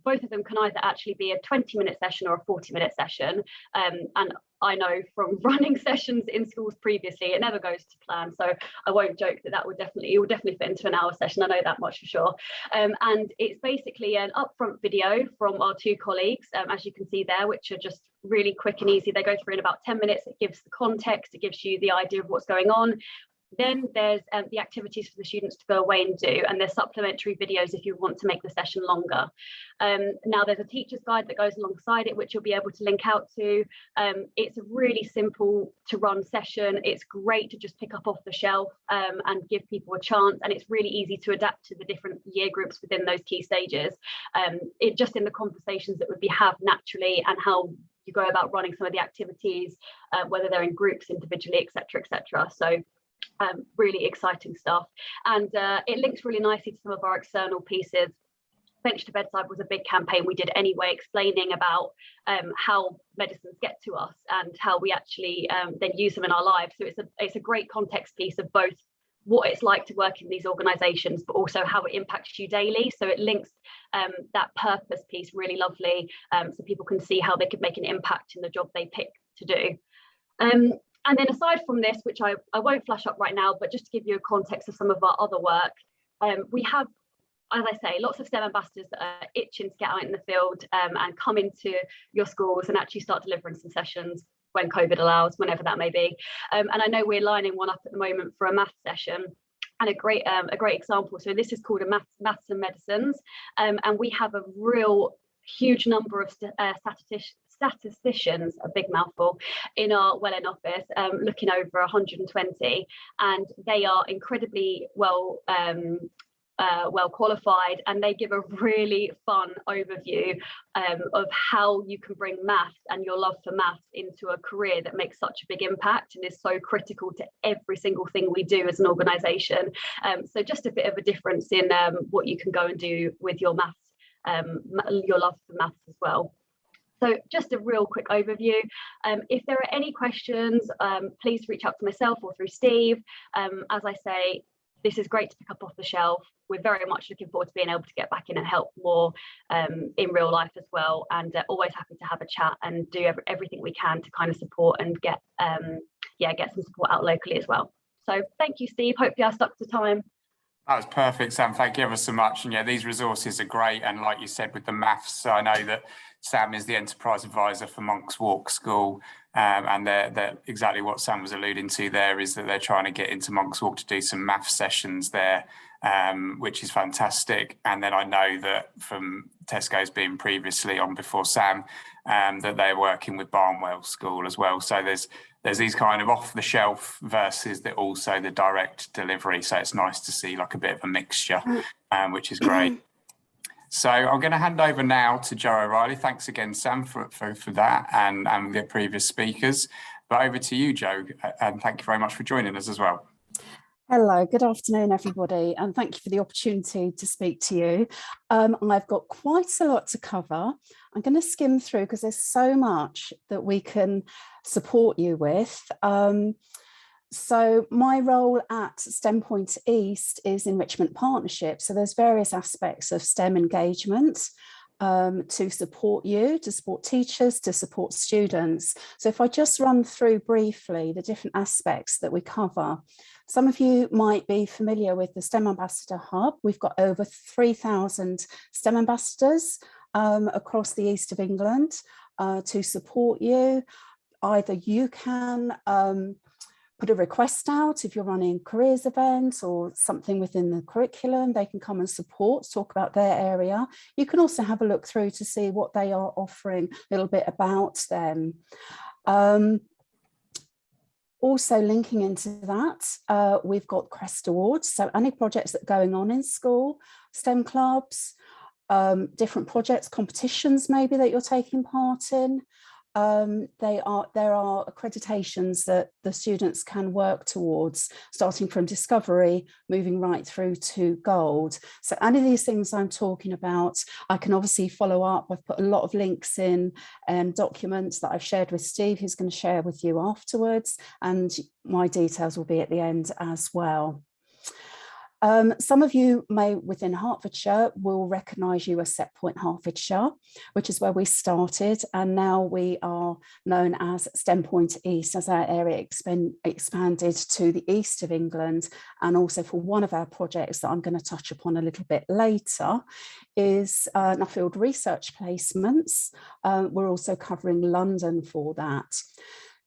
both of them can either actually be a 20-minute session or a 40-minute session. And I know from running sessions in schools previously, it never goes to plan. So I won't joke that it will definitely fit into an hour session. I know that much for sure. And it's basically an upfront video from our two colleagues, as you can see there, which are just really quick and easy. They go through in about 10 minutes. It gives the context, it gives you the idea of what's going on. Then there's the activities for the students to go away and do, and there's supplementary videos if you want to make the session longer. Now there's a teacher's guide that goes alongside it, which you'll be able to link out to. It's a really simple to run session. It's great to just pick up off the shelf and give people a chance, and it's really easy to adapt to the different year groups within those key stages. It just in the conversations that would be had naturally, and how you go about running some of the activities, whether they're in groups, individually, etc., etc. So really exciting stuff, and it links really nicely to some of our external pieces. Bench to Bedside was a big campaign we did anyway, explaining about how medicines get to us and how we actually then use them in our lives. So it's a great context piece of both what it's like to work in these organisations, but also how it impacts you daily. So it links that purpose piece really lovely, so people can see how they could make an impact in the job they pick to do. And then aside from this, which I won't flash up right now, but just to give you a context of some of our other work, we have, as I say, lots of STEM ambassadors that are itching to get out in the field and come into your schools and actually start delivering some sessions when COVID allows, whenever that may be. And I know we're lining one up at the moment for a maths session. And a great example. So this is called a maths and medicines, and we have a real huge number of statisticians, a big mouthful, in our Welwyn office, looking over 120, and they are incredibly well qualified, and they give a really fun overview of how you can bring maths and your love for maths into a career that makes such a big impact and is so critical to every single thing we do as an organisation. So just a bit of a difference in what you can go and do with your maths, your love for maths as well. So just a real quick overview. If there are any questions, please reach out to myself or through Steve. As I say, this is great to pick up off the shelf. We're very much looking forward to being able to get back in and help more in real life as well. And always happy to have a chat and do everything we can to kind of support and get some support out locally as well. So thank you, Steve. Hopefully I stuck to time. That was perfect, Sam. Thank you ever so much. And yeah, these resources are great. And like you said, with the maths, I know that Sam is the enterprise advisor for Monk's Walk School. And they're exactly what Sam was alluding to there, is that they're trying to get into Monk's Walk to do some math sessions there, which is fantastic. And then I know that from Tesco's being previously on before Sam, that they're working with Barnwell School as well. So there's these kind of off the shelf versus also the direct delivery. So it's nice to see like a bit of a mixture, which is great. So I'm going to hand over now to Joe O'Reilly. Thanks again, Sam, for that and the previous speakers. But over to you, Joe, and thank you very much for joining us as well. Hello, good afternoon, everybody, and thank you for the opportunity to speak to you. I've got quite a lot to cover. I'm going to skim through because there's so much that we can support you with. So my role at STEMPoint East is enrichment partnership. So there's various aspects of STEM engagement to support you, to support teachers, to support students. So if I just run through briefly the different aspects that we cover. Some of you might be familiar with the STEM Ambassador Hub. We've got over 3,000 STEM ambassadors across the east of England to support you. Either you can put a request out if you're running careers events or something within the curriculum, they can come and support, talk about their area. You can also have a look through to see what they are offering, a little bit about them. Also linking into that, we've got Crest Awards. So any projects that are going on in school, STEM clubs, different projects, competitions maybe that you're taking part in. there are accreditations that the students can work towards, starting from discovery, moving right through to gold. So any of these things I'm talking about, I can obviously follow up. I've put a lot of links in documents that I've shared with Steve, who's going to share with you afterwards, and my details will be at the end as well. Some of you may, within Hertfordshire, will recognise you as STEMPoint Hertfordshire, which is where we started, and now we are known as STEMPoint East, as our area expanded to the east of England. And also for one of our projects that I'm going to touch upon a little bit later is Nuffield research placements. We're also covering London for that.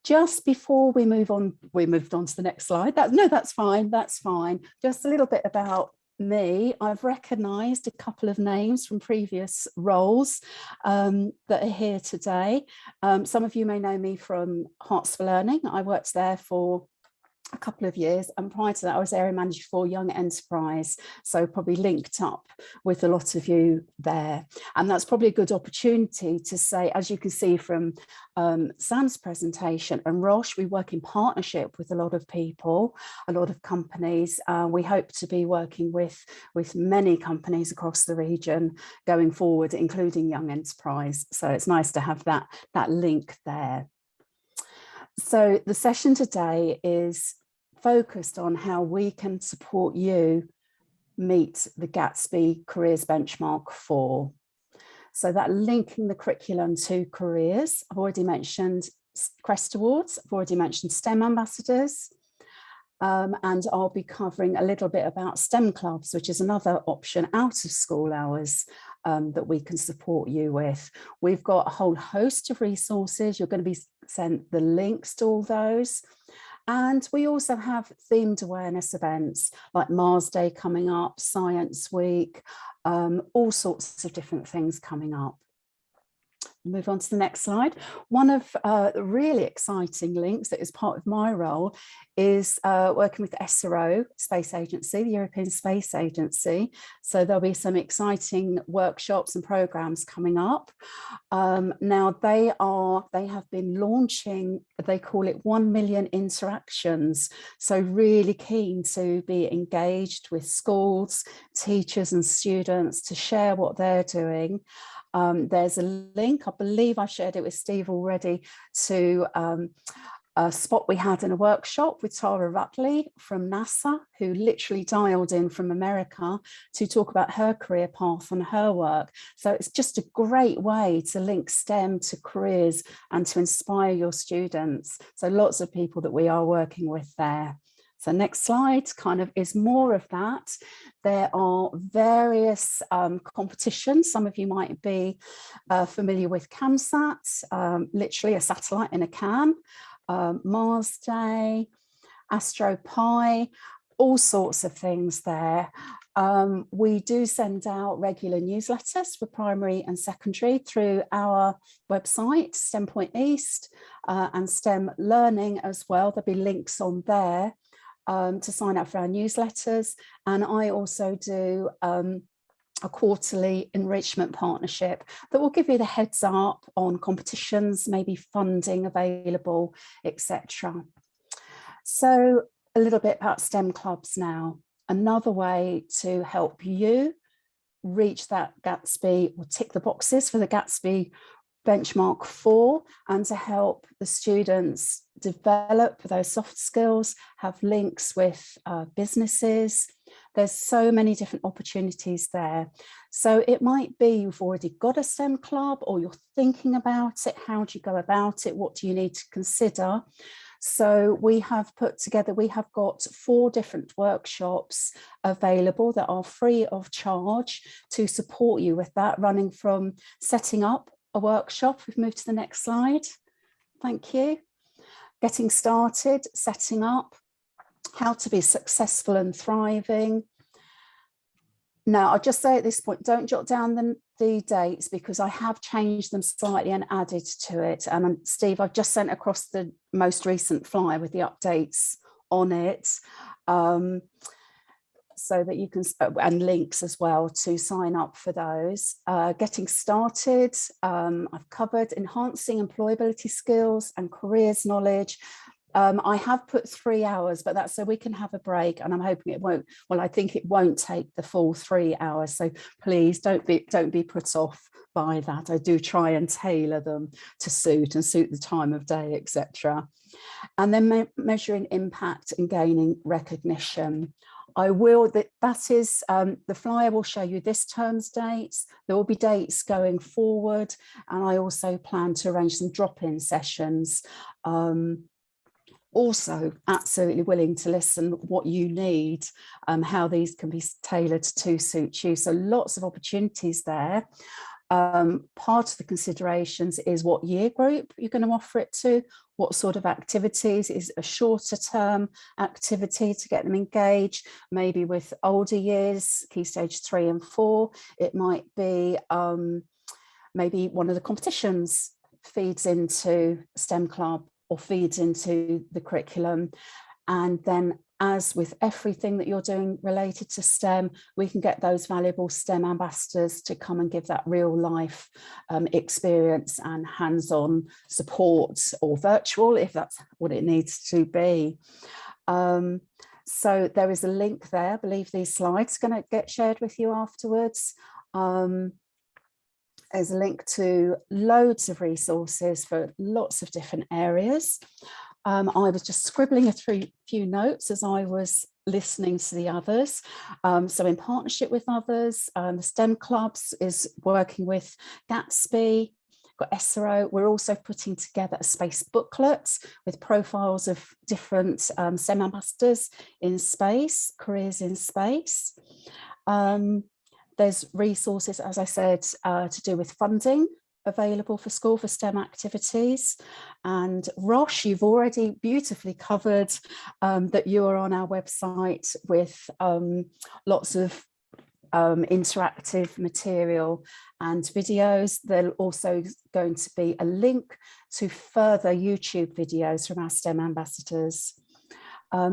Just before we moved on to the next slide. That's fine. Just a little bit about me. I've recognised a couple of names from previous roles that are here today. Some of you may know me from Hearts for Learning. I worked there for a couple of years, and prior to that I was area manager for Young Enterprise, so probably linked up with a lot of you there. And that's probably a good opportunity to say, as you can see from Sam's presentation and Roche, we work in partnership with a lot of people, a lot of companies. We hope to be working with many companies across the region going forward, including Young Enterprise, so it's nice to have that link there. So the session today is focused on how we can support you meet the Gatsby Careers Benchmark 4. So that linking the curriculum to careers. I've already mentioned Crest Awards, I've already mentioned STEM ambassadors, and I'll be covering a little bit about STEM clubs, which is another option out of school hours that we can support you with. We've got a whole host of resources. You're going to be sent the links to all those. And we also have themed awareness events like Mars Day coming up, Science Week, all sorts of different things coming up. Move on to the next slide. One of the really exciting links that is part of my role is working with SRO Space Agency, the European Space Agency. So there'll be some exciting workshops and programs coming up. Now they have been launching, they call it 1 million interactions. So really keen to be engaged with schools, teachers and students to share what they're doing. There's a link, I believe I shared it with Steve already, to a spot we had in a workshop with Tara Rutley from NASA, who literally dialed in from America to talk about her career path and her work. So it's just a great way to link STEM to careers and to inspire your students. So lots of people that we are working with there. So next slide kind of is more of that. There are various competitions. Some of you might be familiar with CamSat, literally a satellite in a can, Mars Day, AstroPi, all sorts of things there. We do send out regular newsletters for primary and secondary through our website, STEMPoint East, and STEM Learning as well. There'll be links on there to sign up for our newsletters. And I also do a quarterly enrichment partnership that will give you the heads up on competitions, maybe funding available, etc. So a little bit about STEM clubs now. Another way to help you reach that Gatsby, or tick the boxes for the Gatsby Benchmark 4, and to help the students develop those soft skills, have links with businesses. There's so many different opportunities there. So it might be you've already got a STEM club, or you're thinking about it. How do you go about it? What do you need to consider? So we have put together, we have got 4 different workshops available that are free of charge to support you with that, running from setting up a workshop. We've moved to the next slide. Thank you. Getting started, setting up, how to be successful and thriving. Now, I'll just say at this point, don't jot down the dates, because I have changed them slightly and added to it. And Steve, I've just sent across the most recent flyer with the updates on it. so that you can, and links as well to sign up for those. Getting started, I've covered enhancing employability skills and careers knowledge. I have put 3 hours, but that's so we can have a break, and I'm hoping it won't, well, I think it won't take the full 3 hours. So please don't be put off by that. I do try and tailor them to suit the time of day, etc. And then measuring impact and gaining recognition. I will, that is, the flyer will show you this term's dates. There will be dates going forward, and I also plan to arrange some drop-in sessions. Also absolutely willing to listen what you need, how these can be tailored to suit you. So lots of opportunities there. Part of the considerations is what year group you're going to offer it to, what sort of activities. Is a shorter term activity to get them engaged, maybe with older years, key stage 3 and 4. It might be maybe one of the competitions feeds into STEM club or feeds into the curriculum. And then, as with everything that you're doing related to STEM, we can get those valuable STEM ambassadors to come and give that real life experience and hands-on support, or virtual if that's what it needs to be. So there is a link there. I believe these slides are going to get shared with you afterwards. There's a link to loads of resources for lots of different areas. I was just scribbling a few notes as I was listening to the others. So in partnership with others, the STEM clubs is working with Gatsby, got SRO. We're also putting together a space booklet with profiles of different STEM ambassadors in space, careers in space. There's resources, as I said, to do with funding available for school for STEM activities. And Roche, you've already beautifully covered that you are on our website with lots of interactive material and videos. There's also going to be a link to further YouTube videos from our STEM ambassadors.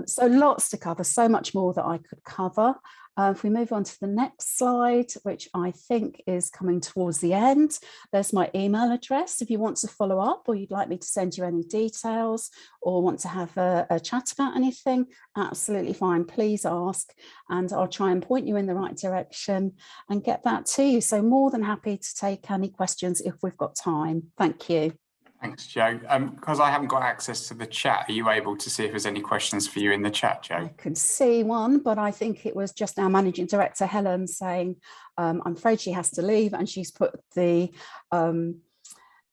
So lots to cover, so much more that I could cover. If we move on to the next slide, which I think is coming towards the end, there's my email address. If you want to follow up, or you'd like me to send you any details, or want to have a chat about anything, absolutely fine. Please ask, and I'll try and point you in the right direction and get that to you. So more than happy to take any questions if we've got time. Thank you. Thanks, Jo. Because I haven't got access to the chat, are you able to see if there's any questions for you in the chat, Jo? I could see one, but I think it was just our Managing Director, Helen, saying, I'm afraid she has to leave, and she's put the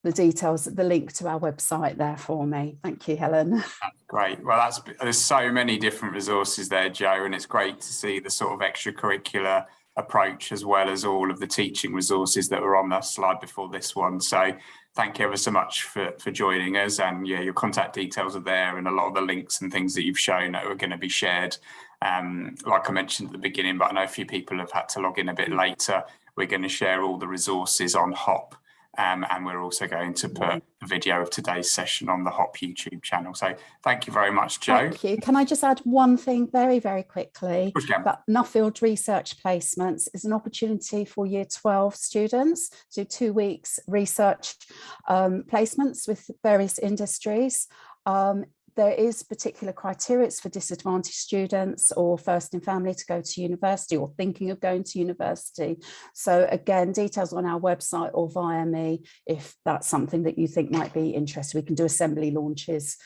details, the link to our website there for me. Thank you, Helen. That's great. Well, there's so many different resources there, Jo, and it's great to see the sort of extracurricular approach as well as all of the teaching resources that were on the slide before this one. So thank you ever so much for joining us, and yeah, your contact details are there, and a lot of the links and things that you've shown are going to be shared. Like I mentioned at the beginning, but I know a few people have had to log in a bit later. We're going to share all the resources on HOP, and we're also going to put a video of today's session on the HOP YouTube channel. So thank you very much, Jo. Thank you. Can I just add one thing very, very quickly? That Nuffield Research Placements is an opportunity for Year 12 students to do 2 weeks research placements with various industries. There is particular criteria. It's for disadvantaged students or first in family to go to university or thinking of going to university. So again, details on our website or via me if that's something that you think might be interesting. We can do assembly launches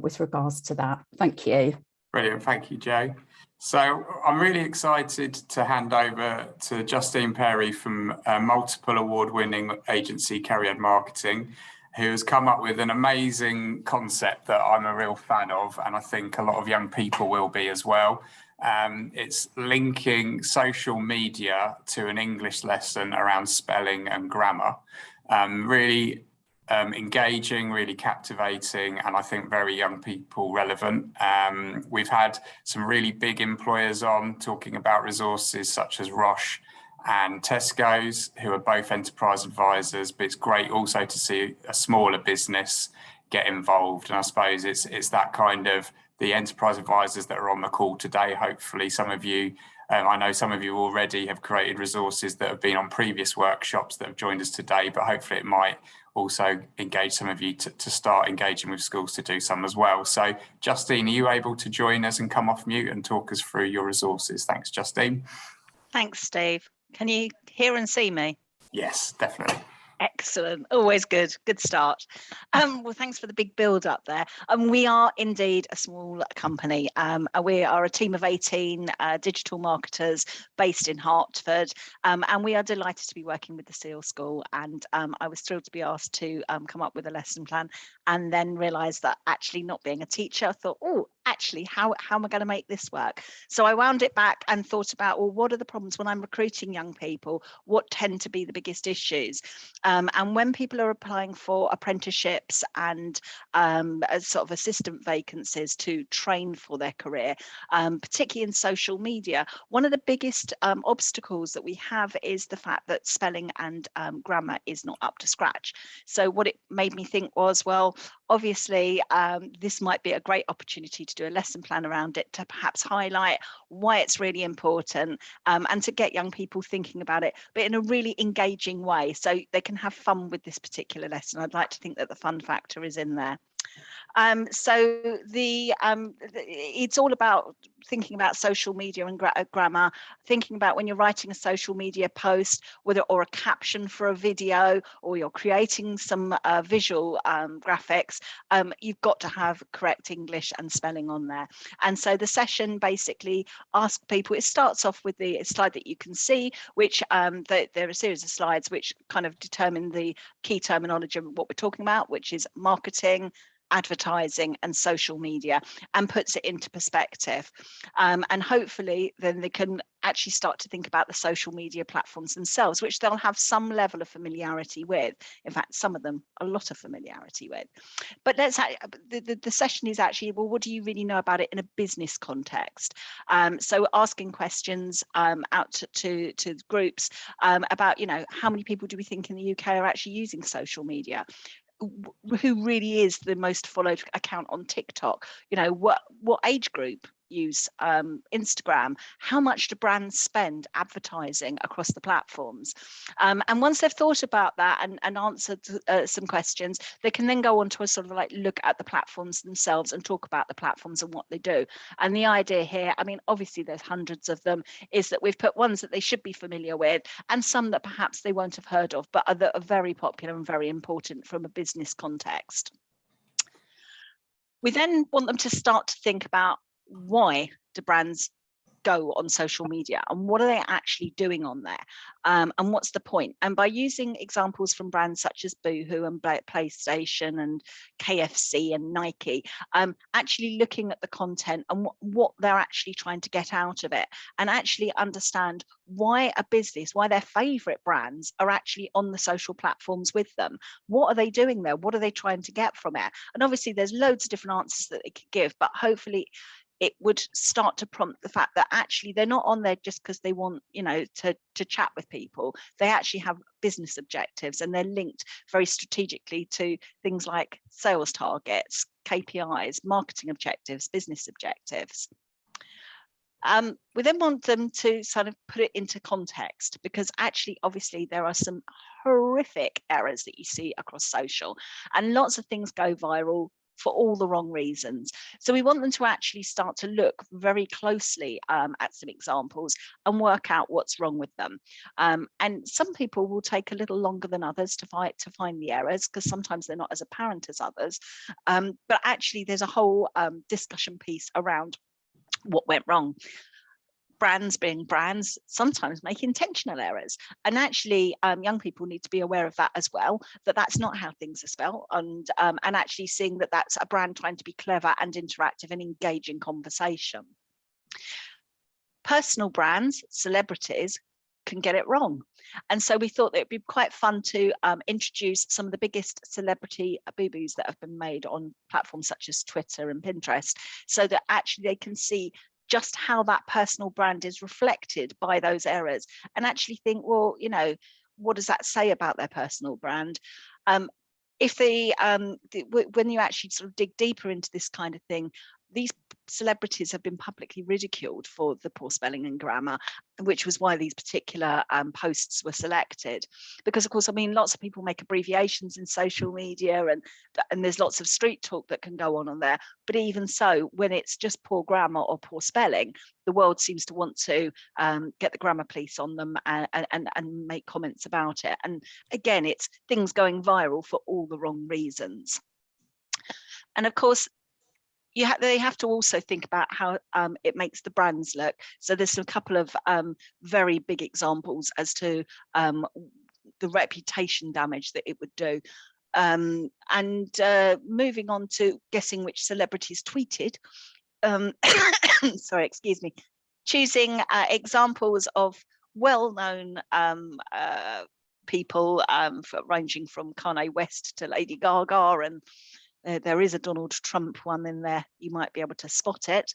with regards to that. Thank you. Brilliant. Thank you, Jo. So I'm really excited to hand over to Justine Perry from multiple award-winning agency Cariad Marketing, who has come up with an amazing concept that I'm a real fan of, and I think a lot of young people will be as well. It's linking social media to an English lesson around spelling and grammar. Really engaging, really captivating, and I think very young people relevant. We've had some really big employers on talking about resources such as Roche and Tesco's, who are both enterprise advisors, but it's great also to see a smaller business get involved. And I suppose it's that kind of the enterprise advisors that are on the call today. Hopefully some of you, I know some of you already have created resources that have been on previous workshops that have joined us today, but hopefully it might also engage some of you to start engaging with schools to do some as well. So Justine, are you able to join us and come off mute and talk us through your resources? Thanks, Justine. Thanks, Steve. Can you hear and see me? Yes, definitely. Excellent. Always good. Good start. Well, thanks for the big build up there. We are indeed a small company. We are a team of 18 digital marketers based in Hertford, and we are delighted to be working with the SEAL School. And I was thrilled to be asked to come up with a lesson plan, and then realised that actually not being a teacher, I thought, oh, actually, how am I going to make this work? So I wound it back and thought about, well, what are the problems when I'm recruiting young people? What tend to be the biggest issues? And when people are applying for apprenticeships and sort of assistant vacancies to train for their career, particularly in social media, one of the biggest obstacles that we have is the fact that spelling and grammar is not up to scratch. So what it made me think was, well, obviously, this might be a great opportunity to do a lesson plan around it, to perhaps highlight why it's really important, and to get young people thinking about it, but in a really engaging way, so they can have fun with this particular lesson. I'd like to think that the fun factor is in there. So it's all about thinking about social media and grammar, thinking about when you're writing a social media post, whether or a caption for a video, or you're creating some visual graphics, you've got to have correct English and spelling on there. And so the session basically asks people, it starts off with the slide that you can see, which there are a series of slides which kind of determine the key terminology of what we're talking about, which is marketing, advertising and social media, and puts it into perspective, and hopefully then they can actually start to think about the social media platforms themselves, which they'll have some level of familiarity with. In fact, some of them a lot of familiarity with. But the session is actually, well, what do you really know about it in a business context? So asking questions out to groups about, how many people do we think in the UK are actually using social media? Who really is the most followed account on TikTok? What age group use Instagram? How much do brands spend advertising across the platforms? And once they've thought about that and answered some questions, they can then go on to a sort of like look at the platforms themselves and talk about the platforms and what they do. And the idea here, I mean, obviously there's hundreds of them, is that we've put ones that they should be familiar with and some that perhaps they won't have heard of, but that are very popular and very important from a business context. We then want them to start to think about, why do brands go on social media and what are they actually doing on there, and what's the point? And by using examples from brands such as Boohoo and PlayStation and KFC and Nike, actually looking at the content and what they're actually trying to get out of it, and actually understand why a business, why their favorite brands are actually on the social platforms with them. What are they doing there? What are they trying to get from it? And obviously there's loads of different answers that they could give, but hopefully it would start to prompt the fact that actually they're not on there just because they want, to chat with people. They actually have business objectives, and they're linked very strategically to things like sales targets, KPIs, marketing objectives, business objectives. We then want them to sort of put it into context, because actually, obviously, there are some horrific errors that you see across social, and lots of things go viral for all the wrong reasons. So we want them to actually start to look very closely at some examples and work out what's wrong with them. And some people will take a little longer than others to find the errors, because sometimes they're not as apparent as others. But actually, there's a whole discussion piece around what went wrong. Brands being brands sometimes make intentional errors, and actually young people need to be aware of that as well, that that's not how things are spelled, and actually seeing that that's a brand trying to be clever and interactive and engage in conversation. Personal brands, celebrities, can get it wrong, and so we thought that it'd be quite fun to introduce some of the biggest celebrity boo-boos that have been made on platforms such as Twitter and Pinterest, so that actually they can see just how that personal brand is reflected by those errors, and actually think, well, what does that say about their personal brand? If they when you actually sort of dig deeper into this kind of thing, these celebrities have been publicly ridiculed for the poor spelling and grammar, which was why these particular posts were selected. Because of course, I mean, lots of people make abbreviations in social media, and there's lots of street talk that can go on there. But even so, when it's just poor grammar or poor spelling, the world seems to want to get the grammar police on them and make comments about it. And again, it's things going viral for all the wrong reasons. And of course, they have to also think about how it makes the brands look. So there's a couple of very big examples as to the reputation damage that it would do. Moving on to guessing which celebrities tweeted. Sorry, excuse me. Choosing examples of well-known people, ranging from Kanye West to Lady Gaga, and there is a Donald Trump one in there. You might be able to spot it.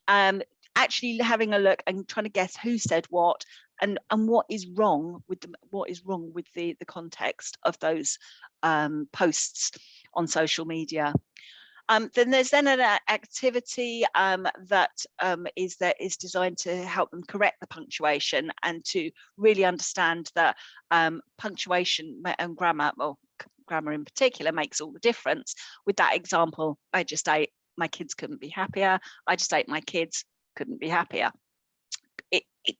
Actually having a look and trying to guess who said what, and what is wrong with the context of those posts on social media. Then there's an activity that is designed to help them correct the punctuation and to really understand that punctuation and grammar, well, grammar in particular, makes all the difference. With that example, I just ate, my kids couldn't be happier. I just ate, my kids couldn't be happier.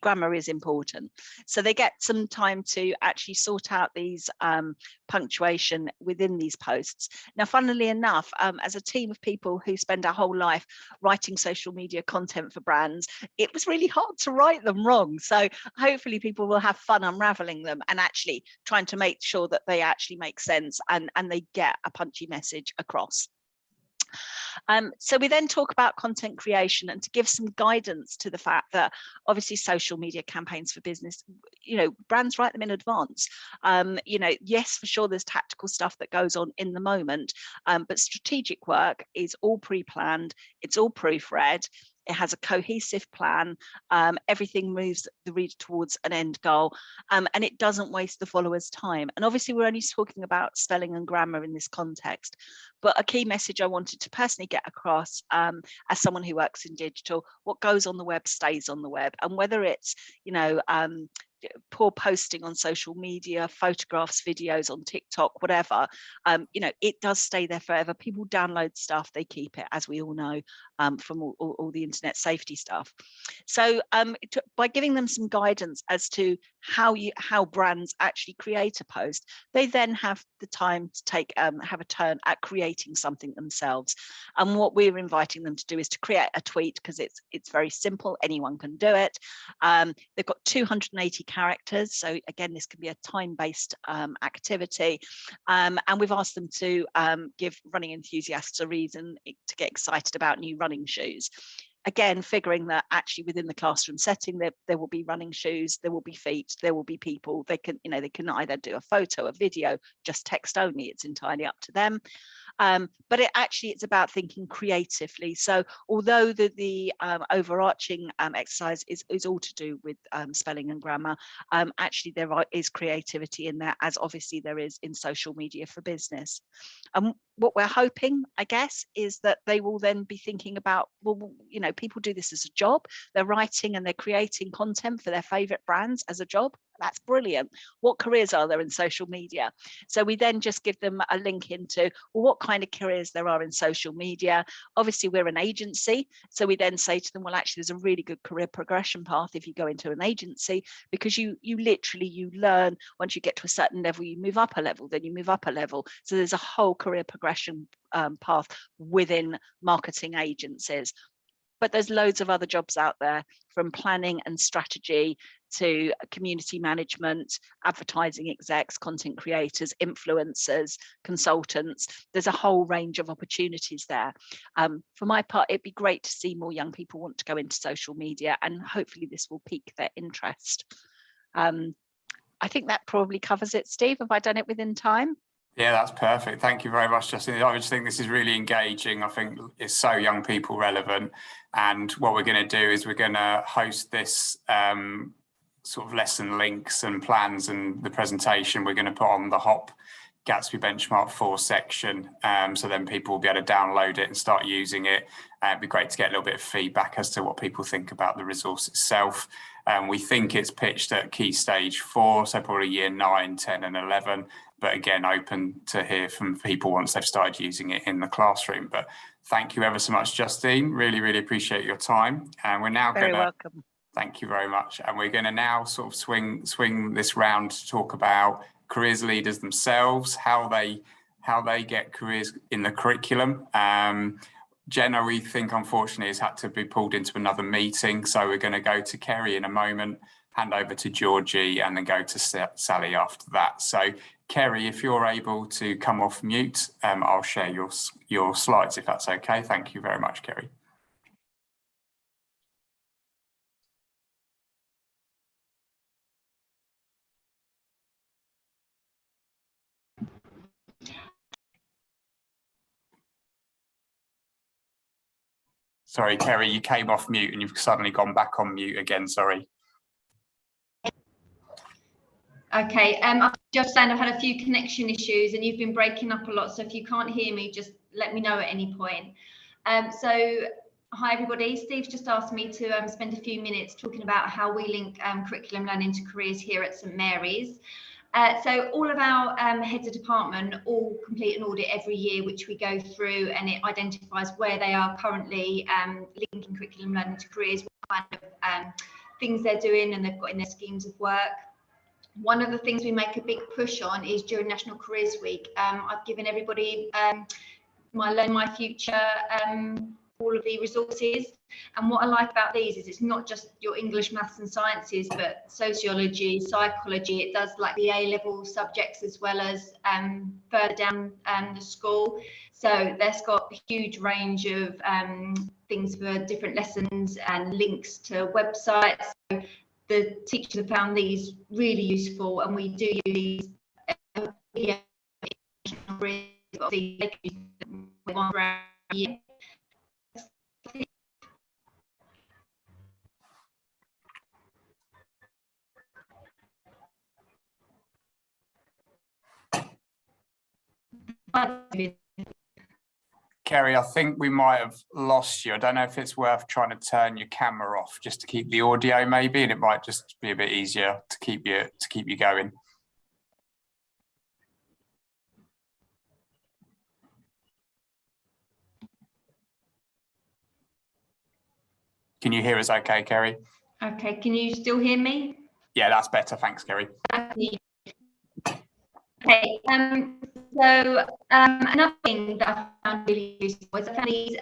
Grammar is important. So they get some time to actually sort out these punctuation within these posts. Now, funnily enough, as a team of people who spend our whole life writing social media content for brands, it was really hard to write them wrong. So hopefully people will have fun unraveling them and actually trying to make sure that they actually make sense and they get a punchy message across. So we then talk about content creation, and to give some guidance to the fact that obviously social media campaigns for business, brands write them in advance. Yes, for sure, there's tactical stuff that goes on in the moment, but strategic work is all pre-planned, it's all proofread. It has a cohesive plan. Everything moves the reader towards an end goal, and it doesn't waste the follower's time. And obviously, we're only talking about spelling and grammar in this context. But a key message I wanted to personally get across, as someone who works in digital, what goes on the web stays on the web. And whether it's, poor posting on social media, photographs, videos on TikTok, whatever, it does stay there forever. People download stuff, they keep it, as we all know, from all the internet safety stuff. So by giving them some guidance as to how brands actually create a post, they then have the time to have a turn at creating something themselves. And what we're inviting them to do is to create a tweet, because it's very simple, anyone can do it. They've got 280 characters, so again, this can be a time-based activity, and we've asked them to give running enthusiasts a reason to get excited about new running shoes. Again, figuring that actually within the classroom setting, there will be running shoes, there will be feet, there will be people. They can either do a photo, a video, just text only. It's entirely up to them. But it's about thinking creatively. So although the overarching exercise is all to do with spelling and grammar, actually there is creativity in there, as obviously there is in social media for business. And what we're hoping, I guess, is that they will then be thinking about, people do this as a job. They're writing and they're creating content for their favorite brands as a job. That's brilliant. What careers are there in social media? So we then just give them a link into, well, what kind of careers there are in social media. Obviously, we're an agency. So we then say to them, well, actually, there's a really good career progression path if you go into an agency, because you learn once you get to a certain level, you move up a level, then you move up a level. So there's a whole career progression path within marketing agencies. But there's loads of other jobs out there, from planning and strategy to community management, advertising execs, content creators, influencers, consultants. There's a whole range of opportunities there. For my part, it'd be great to see more young people want to go into social media, and hopefully this will pique their interest. I think that probably covers it. Steve, have I done it within time? Yeah, that's perfect. Thank you very much, Justine. I just think this is really engaging. I think it's so young people relevant. And what we're going to do is we're going to host this sort of lesson links and plans, and the presentation we're going to put on the Hop Gatsby Benchmark 4 section, so then people will be able to download it and start using it. It'd be great to get a little bit of feedback as to what people think about the resource itself. We think it's pitched at Key Stage 4, so probably year 9, 10 and 11, but again, open to hear from people once they've started using it in the classroom. But thank you ever so much, Justine. Really, really appreciate your time. And we're now Very welcome. Thank you very much. And we're going to now sort of swing this round to talk about careers leaders themselves, how they get careers in the curriculum. Jenna, we think, unfortunately, has had to be pulled into another meeting. So we're going to go to Kerry in a moment, hand over to Georgie, and then go to Sally after that. So Kerry, if you're able to come off mute, I'll share your slides, if that's okay. Thank you very much, Kerry. Sorry, Kerry, you came off mute and you've suddenly gone back on mute again, sorry. Okay, I've just saying I've had a few connection issues and you've been breaking up a lot, so if you can't hear me, just let me know at any point. Hi everybody, Steve's just asked me to spend a few minutes talking about how we link curriculum learning to careers here at St Mary's. So all of our heads of department all complete an audit every year, which we go through, and it identifies where they are currently linking curriculum learning to careers, what kind of things they're doing and they've got in their schemes of work. One of the things we make a big push on is during National Careers Week. I've given everybody my Learn My Future, all of the resources. And what I like about these is it's not just your English, maths and sciences, but sociology, psychology. It does like the A-level subjects as well as further down the school. So that's got a huge range of things for different lessons and links to websites. So the teachers have found these really useful, and we do use these Kerry, I think we might have lost you. I don't know if it's worth trying to turn your camera off just to keep the audio maybe, and it might just be a bit easier to keep you going. Can you hear us okay, Kerry? Okay, can you still hear me? Yeah, that's better. Thanks, Kerry. Okay, so another thing that I found really useful was I found these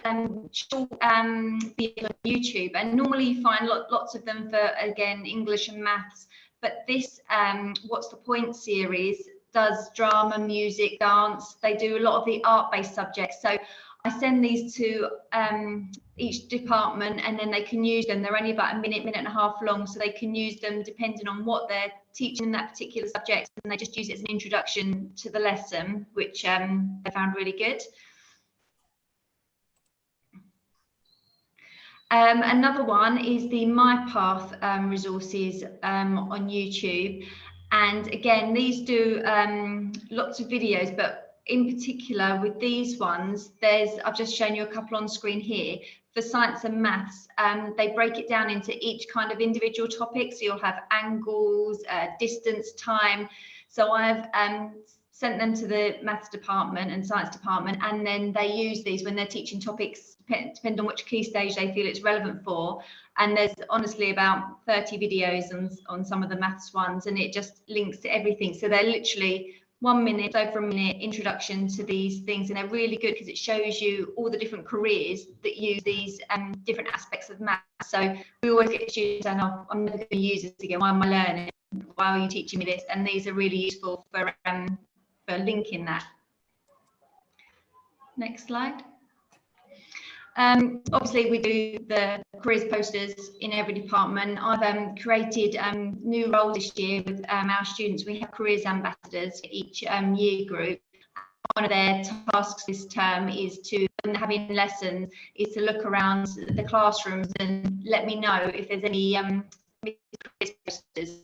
short videos on YouTube, and normally you find lots of them for, again, English and maths, but this What's the Point series does drama, music, dance. They do a lot of the art-based subjects. So I send these to each department, and then they can use them. They're only about a minute and a half long, so they can use them depending on what they're teaching in that particular subject, and they just use it as an introduction to the lesson, which I found really good. Another one is the My Path resources on YouTube, and again, these do lots of videos, but in particular with these ones, I've just shown you a couple on screen here. For science and maths, they break it down into each kind of individual topic. So you'll have angles, distance, time. So I've sent them to the maths department and science department, and then they use these when they're teaching topics, depending on which key stage they feel it's relevant for. And there's honestly about 30 videos on some of the maths ones, and it just links to everything. So they're literally 1 minute, over a minute introduction to these things, and they're really good because it shows you all the different careers that use these different aspects of maths. So we always get students saying, "Oh, I'm never going to use this again. Why am I learning? Why are you teaching me this?" And these are really useful for linking that. Next slide. Obviously, we do the careers posters in every department. I've created new roles this year with our students. We have careers ambassadors for each year group. One of their tasks this term is to, when they're having lessons, is to look around the classrooms and let me know if there's any careers posters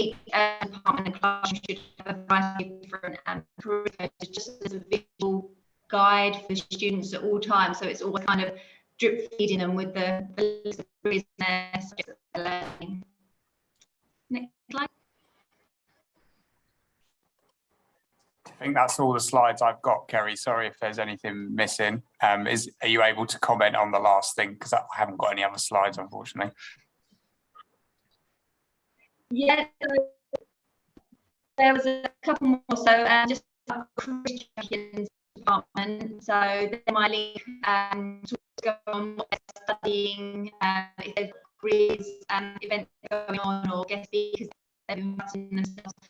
department and classroom should have a variety of different career coaches, just as a visual guide for students at all times. So it's always kind of drip feeding them with the list of careers and their subjects that they're learning. Next slide. I think that's all the slides I've got, Kerry. Sorry if there's anything missing. Are you able to comment on the last thing? Because I haven't got any other slides, unfortunately. Yeah, so there was a couple more. So just career check-ins department. So they're my link to go on what they're studying, if they've got careers events going on or guest speakers they've been writing themselves.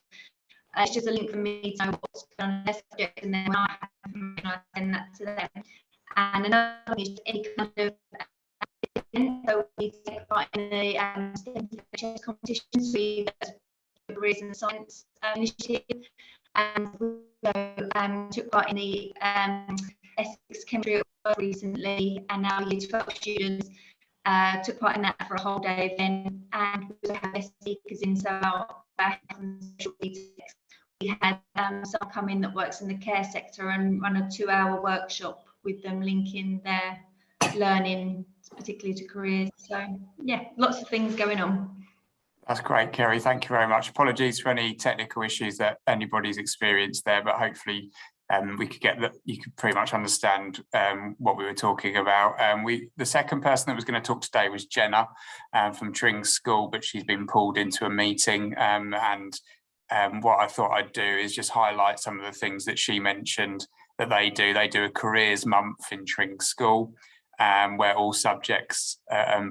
It's just a link for me to know what's going on in their subject, and then when I have information, I send that to them. And another thing is any kind of event. So we take part in the STEMPoint competitions, we careers in science initiative, and we took part in the Essex Chemistry recently, and now Year 12 students took part in that for a whole day event, and we also have guest speakers in, so we had someone come in that works in the care sector and run a 2-hour workshop with them, linking their learning particularly to careers. So yeah, lots of things going on. That's great, Kerry. Thank you very much. Apologies for any technical issues that anybody's experienced there, but hopefully we could get that. You could pretty much understand what we were talking about. The second person that was going to talk today was Jenna from Tring School, but she's been pulled into a meeting. What I thought I'd do is just highlight some of the things that she mentioned that they do. They do a careers month in Tring School, where all subjects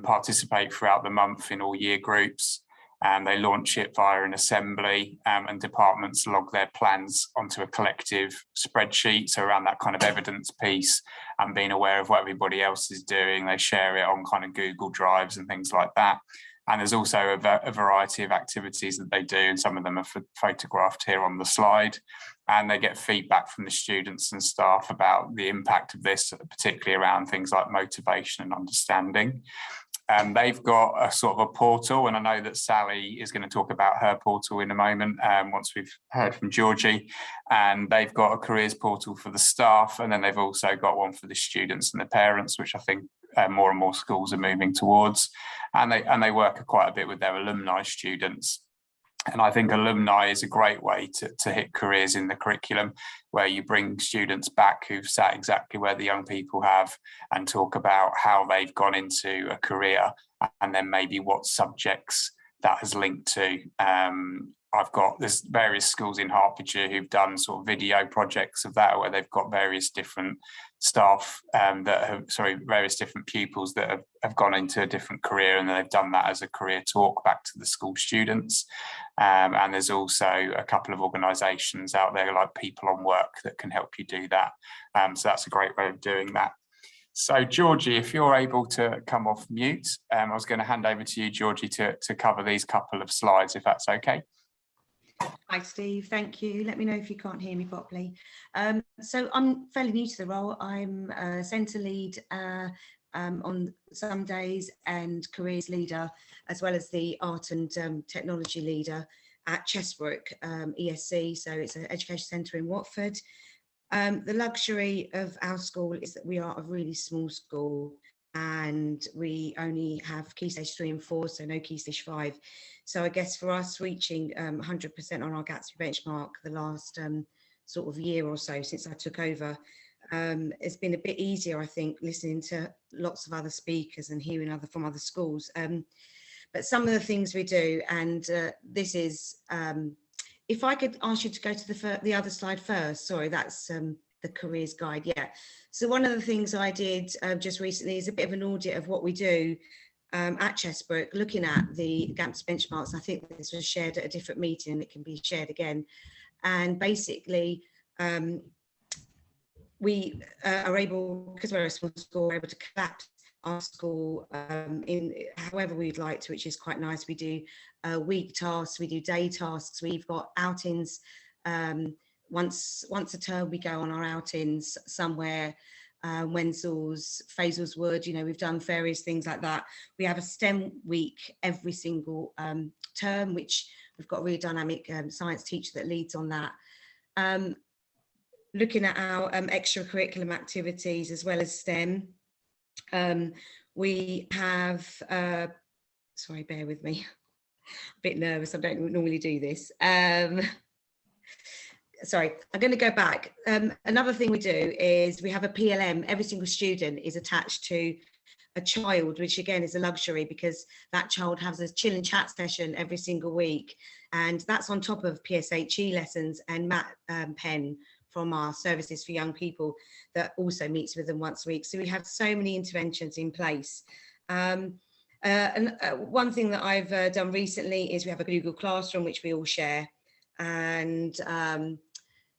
participate throughout the month in all year groups. They launch it via an assembly, and departments log their plans onto a collective spreadsheet. So around that kind of evidence piece and being aware of what everybody else is doing, they share it on kind of Google Drives and things like that. And there's also a variety of activities that they do, and some of them are photographed here on the slide. And they get feedback from the students and staff about the impact of this, particularly around things like motivation and understanding. They've got a sort of a portal, and I know that Sally is going to talk about her portal in a moment once we've heard from Georgie. And they've got a careers portal for the staff, and then they've also got one for the students and the parents, which I think more and more schools are moving towards. And they work quite a bit with their alumni students. And I think alumni is a great way to hit careers in the curriculum, where you bring students back who've sat exactly where the young people have and talk about how they've gone into a career and then maybe what subjects that has linked to. There's various schools in Hertfordshire who've done sort of video projects of that, where they've got various different staff various different pupils that have gone into a different career, and they've done that as a career talk back to the school students. And there's also a couple of organisations out there like People on Work that can help you do that. So that's a great way of doing that. So Georgie, if you're able to come off mute, I was going to hand over to you, Georgie, to cover these couple of slides, if that's okay. Hi Steve, thank you. Let me know if you can't hear me properly. So I'm fairly new to the role. I'm a centre lead on some days and careers leader, as well as the art and technology leader at Chesbrook ESC. So it's an education centre in Watford. The luxury of our school is that we are a really small school, and we only have Key Stage 3 and 4, so no Key Stage 5. So I guess for us, reaching 100% on our Gatsby benchmark the last sort of year or so since I took over, it's been a bit easier, I think, listening to lots of other speakers and hearing from other schools. But some of the things we do, and this is, if I could ask you to go to the other slide first, sorry, that's the careers guide, yeah. So one of the things I did just recently is a bit of an audit of what we do at Chesbrook, looking at the Gatsby benchmarks. I think this was shared at a different meeting and it can be shared again. And basically, we are able, because we're a small school, we're able to collapse our school in however we'd like to, which is quite nice. We do week tasks, we do day tasks, we've got outings. Once a term we go on our outings somewhere, Wenzel's, Fazel's-Wood, you know, we've done various things like that. We have a STEM week every single term, which we've got a really dynamic science teacher that leads on that. Looking at our extracurriculum activities as well as STEM, we have, sorry, bear with me, a bit nervous, I don't normally do this. Sorry, I'm going to go back. Another thing we do is we have a PLM. Every single student is attached to a child, which again is a luxury because that child has a chill and chat session every single week. And that's on top of PSHE lessons and Matt Penn from our services for young people that also meets with them once a week. So we have so many interventions in place. And one thing that I've done recently is we have a Google Classroom, which we all share. And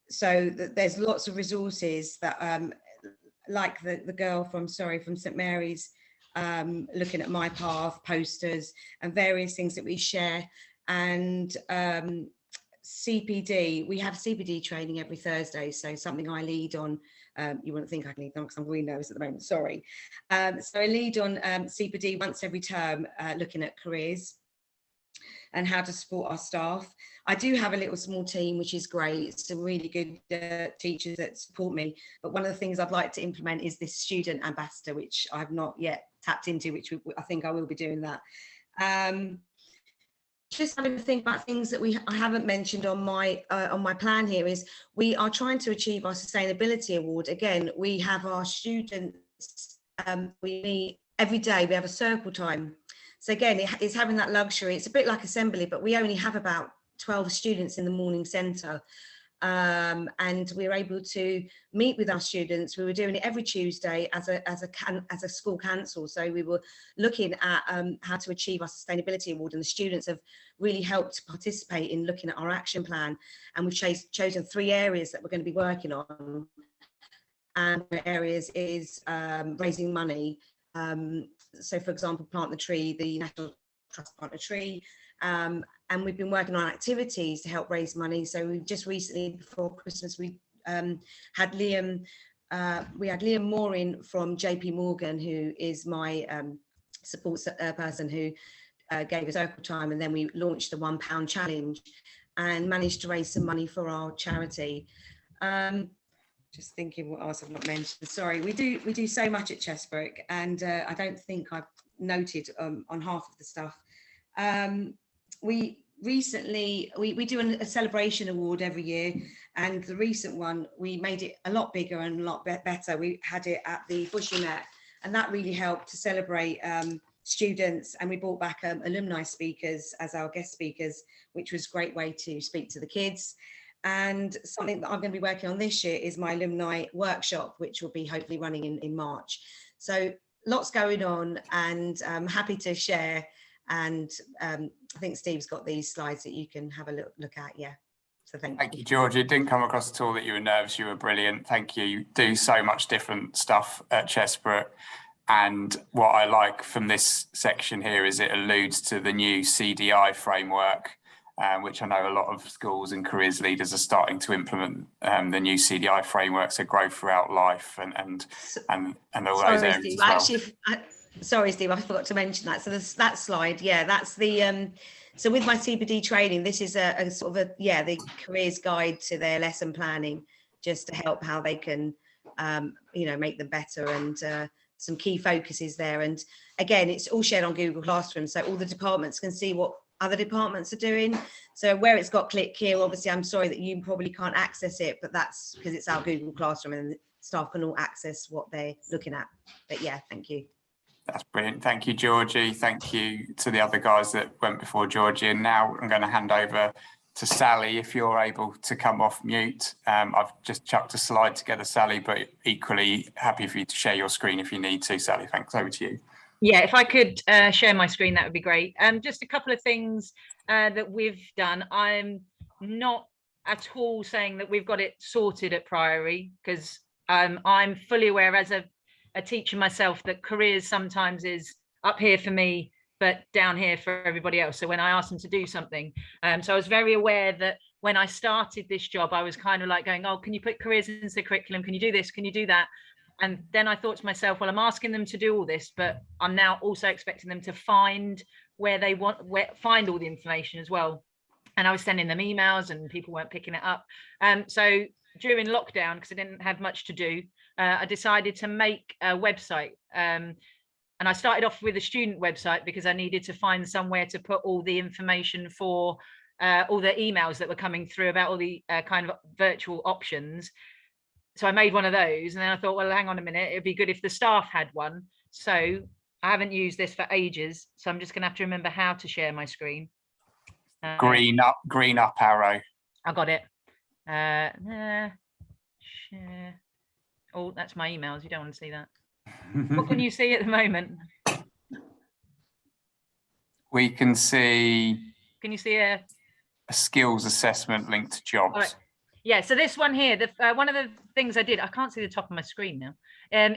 so there's lots of resources that, like the girl from St Mary's, looking at My Path, posters and various things that we share. And CPD, we have CPD training every Thursday, so something I lead on. You wouldn't think I can lead on because I'm really nervous at the moment, sorry. So I lead on CPD once every term, looking at careers and how to support our staff. I do have a little small team, which is great, some really good teachers that support me. But one of the things I'd like to implement is this student ambassador, which I've not yet tapped into, which I think I will be doing that. Just having to think about things that I haven't mentioned on my plan here is we are trying to achieve our sustainability award. Again, we have our students, we meet every day, we have a circle time. So again, it's having that luxury. It's a bit like assembly, but we only have about 12 students in the morning centre. And we were able to meet with our students. We were doing it every Tuesday as a school council. So we were looking at how to achieve our sustainability award, and the students have really helped participate in looking at our action plan. And we've chosen 3 areas that we're going to be working on. And the areas is raising money. So for example, Plant the Tree, the National Trust Plant a Tree. And we've been working on activities to help raise money. So we just recently, before Christmas, we had Liam Mooring from JP Morgan, who is my support person, who gave us circle time, and then we launched the £1 challenge and managed to raise some money for our charity. Just thinking what else I've not mentioned. Sorry, we do so much at Chesbrook, and I don't think I've noted on half of the stuff. We recently, we do a celebration award every year, and the recent one, we made it a lot bigger and a lot better. We had it at the Bushy Met, and that really helped to celebrate students, and we brought back alumni speakers as our guest speakers, which was a great way to speak to the kids. And something that I'm going to be working on this year is my alumni workshop, which will be hopefully running in March. So lots going on, and I'm happy to share. And I think Steve's got these slides that you can have a look at. Yeah. So thank you, George. It didn't come across at all that you were nervous. You were brilliant. Thank you. You do so much different stuff at Chesbrook. And what I like from this section here is it alludes to the new CDI framework, which I know a lot of schools and careers leaders are starting to implement the new CDI framework, so growth throughout life and all those areas Steve, as well. Sorry, Steve, I forgot to mention that. So that slide, yeah, that's the so with my CPD training, this is a sort of the careers guide to their lesson planning, just to help how they can make them better, and some key focuses there. And again, it's all shared on Google Classroom, so all the departments can see what other departments are doing. So where it's got click here, obviously I'm sorry that you probably can't access it, but that's because it's our Google Classroom and staff can all access what they're looking at. But yeah, thank you. That's brilliant. Thank you, Georgie. Thank you to the other guys that went before Georgie. And now I'm going to hand over to Sally, if you're able to come off mute. I've just chucked a slide together, Sally, but equally happy for you to share your screen if you need to. Sally, thanks. Over to you. Yeah, if I could share my screen, that would be great. Just a couple of things that we've done. I'm not at all saying that we've got it sorted at Priory, because I'm fully aware as a teacher myself that careers sometimes is up here for me, but down here for everybody else. So when I asked them to do something, so I was very aware that when I started this job, I was kind of like going, oh, can you put careers into the curriculum? Can you do this? Can you do that? And then I thought to myself, well, I'm asking them to do all this, but I'm now also expecting them to find where they want, find all the information as well. And I was sending them emails and people weren't picking it up. So during lockdown, because I didn't have much to do, I decided to make a website. And I started off with a student website because I needed to find somewhere to put all the information for all the emails that were coming through about all the kind of virtual options. So I made one of those, and then I thought, well, hang on a minute, it'd be good if the staff had one. So I haven't used this for ages, so I'm just going to have to remember how to share my screen. Green up arrow. I got it. Share. Oh, that's my emails. You don't want to see that. What can you see at the moment? We can see. Can you see a skills assessment linked to jobs? Right. Yeah, so this one here, one of the things I did, I can't see the top of my screen now,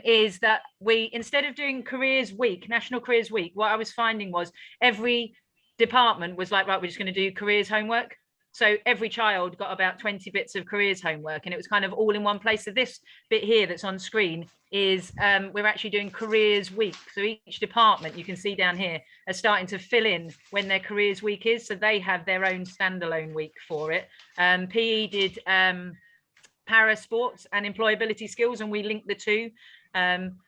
is that we, instead of doing Careers Week, National Careers Week, what I was finding was every department was like, right, we're just going to do careers homework. So every child got about 20 bits of careers homework, and it was kind of all in one place. So this bit here that's on screen is we're actually doing Careers Week. So each department, you can see down here, are starting to fill in when their Careers Week is. So they have their own standalone week for it. PE did para sports and employability skills, and we linked the two.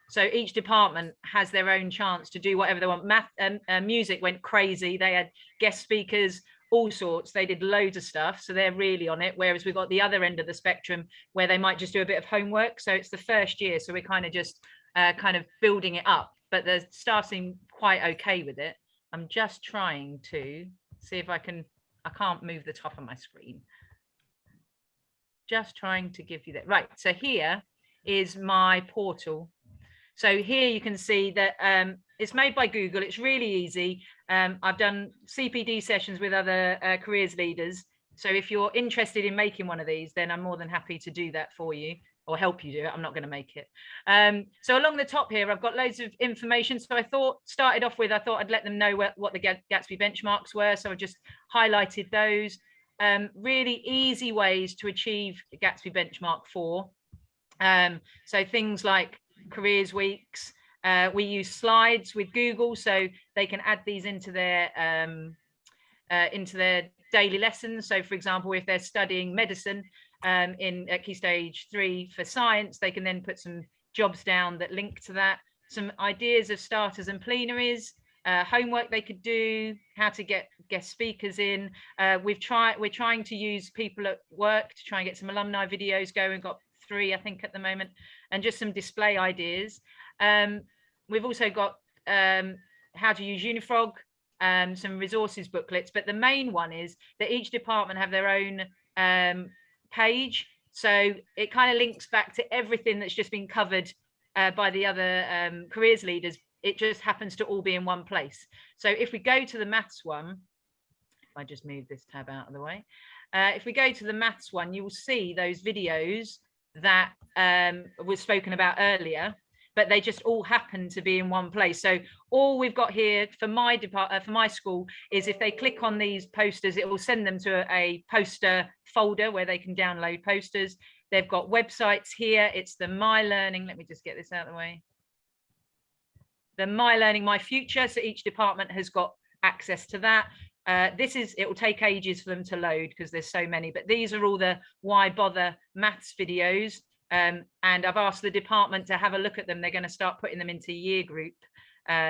So each department has their own chance to do whatever they want. Math and music went crazy. They had guest speakers, all sorts. They did loads of stuff, so they're really on it. Whereas we've got the other end of the spectrum where they might just do a bit of homework. So it's the first year, so we're kind of just kind of building it up, but the staff seem quite okay with it. I'm just trying to see if I can't move the top of my screen. Just trying to give you that. Right, so here is my portal. So here you can see that it's made by Google. It's really easy. I've done CPD sessions with other careers leaders. So if you're interested in making one of these, then I'm more than happy to do that for you or help you do it. I'm not going to make it. So along the top here, I've got loads of information. So I thought I'd let them know what the Gatsby benchmarks were. So I just highlighted those. Really easy ways to achieve the Gatsby benchmark 4. So things like careers weeks. We use slides with Google, so they can add these into their daily lessons. So for example, if they're studying medicine in Key Stage 3 for science, they can then put some jobs down that link to that, some ideas of starters and plenaries, homework they could do, how to get guest speakers in. We're trying to use people at work to try and get some alumni videos going. Got 3, I think, at the moment, and just some display ideas. We've also got how to use Unifrog, some resources booklets, but the main one is that each department have their own page. So it kind of links back to everything that's just been covered by the other careers leaders. It just happens to all be in one place. So if we go to the maths one, if I just move this tab out of the way, if we go to the maths one, you will see those videos that was spoken about earlier, but they just all happen to be in one place. So all we've got here for my for my school is if they click on these posters, it will send them to a poster folder where they can download posters. They've got websites here. It's the My Learning. Let me just get this out of the way. The My Learning, My Future. So each department has got access to that. It will take ages for them to load because there's so many, but these are all the Why Bother maths videos. And I've asked the department to have a look at them. They're going to start putting them into year group,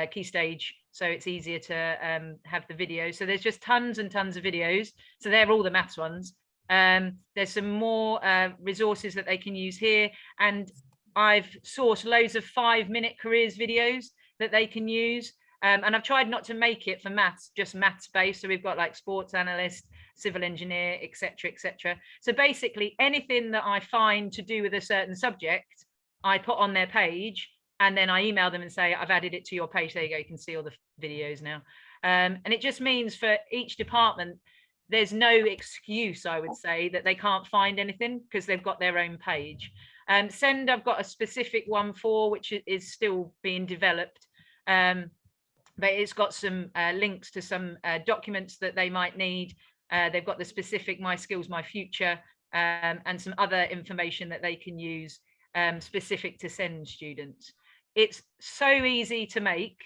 Key Stage, so it's easier to have the videos. So there's just tons and tons of videos. So they're all the maths ones. There's some more resources that they can use here. And I've sourced loads of 5-minute careers videos that they can use. And I've tried not to make it for maths, just maths based. So we've got like sports analyst, civil engineer, etc., etc. So basically anything that I find to do with a certain subject, I put on their page, and then I email them and say, I've added it to your page. There you go. You can see all the videos now. And it just means for each department, there's no excuse, I would say, that they can't find anything because they've got their own page. Send, I've got a specific one for, which is still being developed. But it's got some links to some documents that they might need. They've got the specific My Skills, My Future, and some other information that they can use. specific to SEND students. It's so easy to make.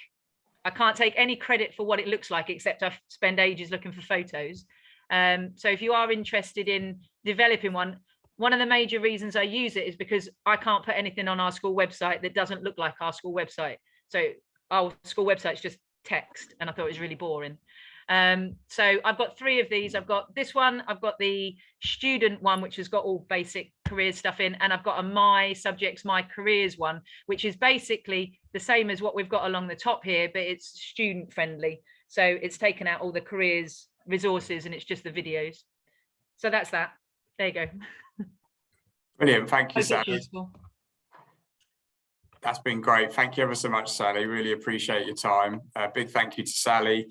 I can't take any credit for what it looks like, except I've spent ages looking for photos. So if you are interested in developing one of the major reasons I use it is because I can't put anything on our school website that doesn't look like our school website. So our school website's just text, and I thought it was really boring. So I've got 3 of these. I've got this one, I've got the student one, which has got all basic career stuff in, and I've got a my subjects, my careers one, which is basically the same as what we've got along the top here, but it's student friendly. So it's taken out all the careers resources and it's just the videos. So that's that. There you go. Brilliant. Thank you, Sally. That's been great. Thank you ever so much, Sally. Really appreciate your time. Big thank you to Sally.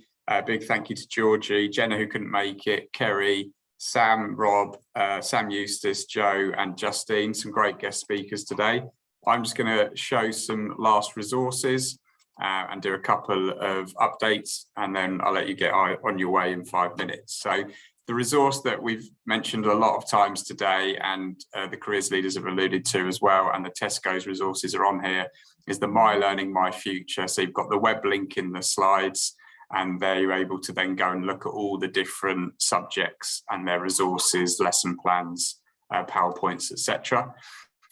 Big thank you to Georgie, Jenna, who couldn't make it, Kerry, Sam, Rob, Sam Eustace, Joe, and Justine. Some great guest speakers today. I'm just going to show some last resources and do a couple of updates, and then I'll let you get on your way in 5 minutes. So the resource that we've mentioned a lot of times today, and the careers leaders have alluded to as well, and the Tesco's resources are on here, is the My Learning, My Future. So you've got the web link in the slides, and there you're able to then go and look at all the different subjects and their resources, lesson plans, PowerPoints, etc.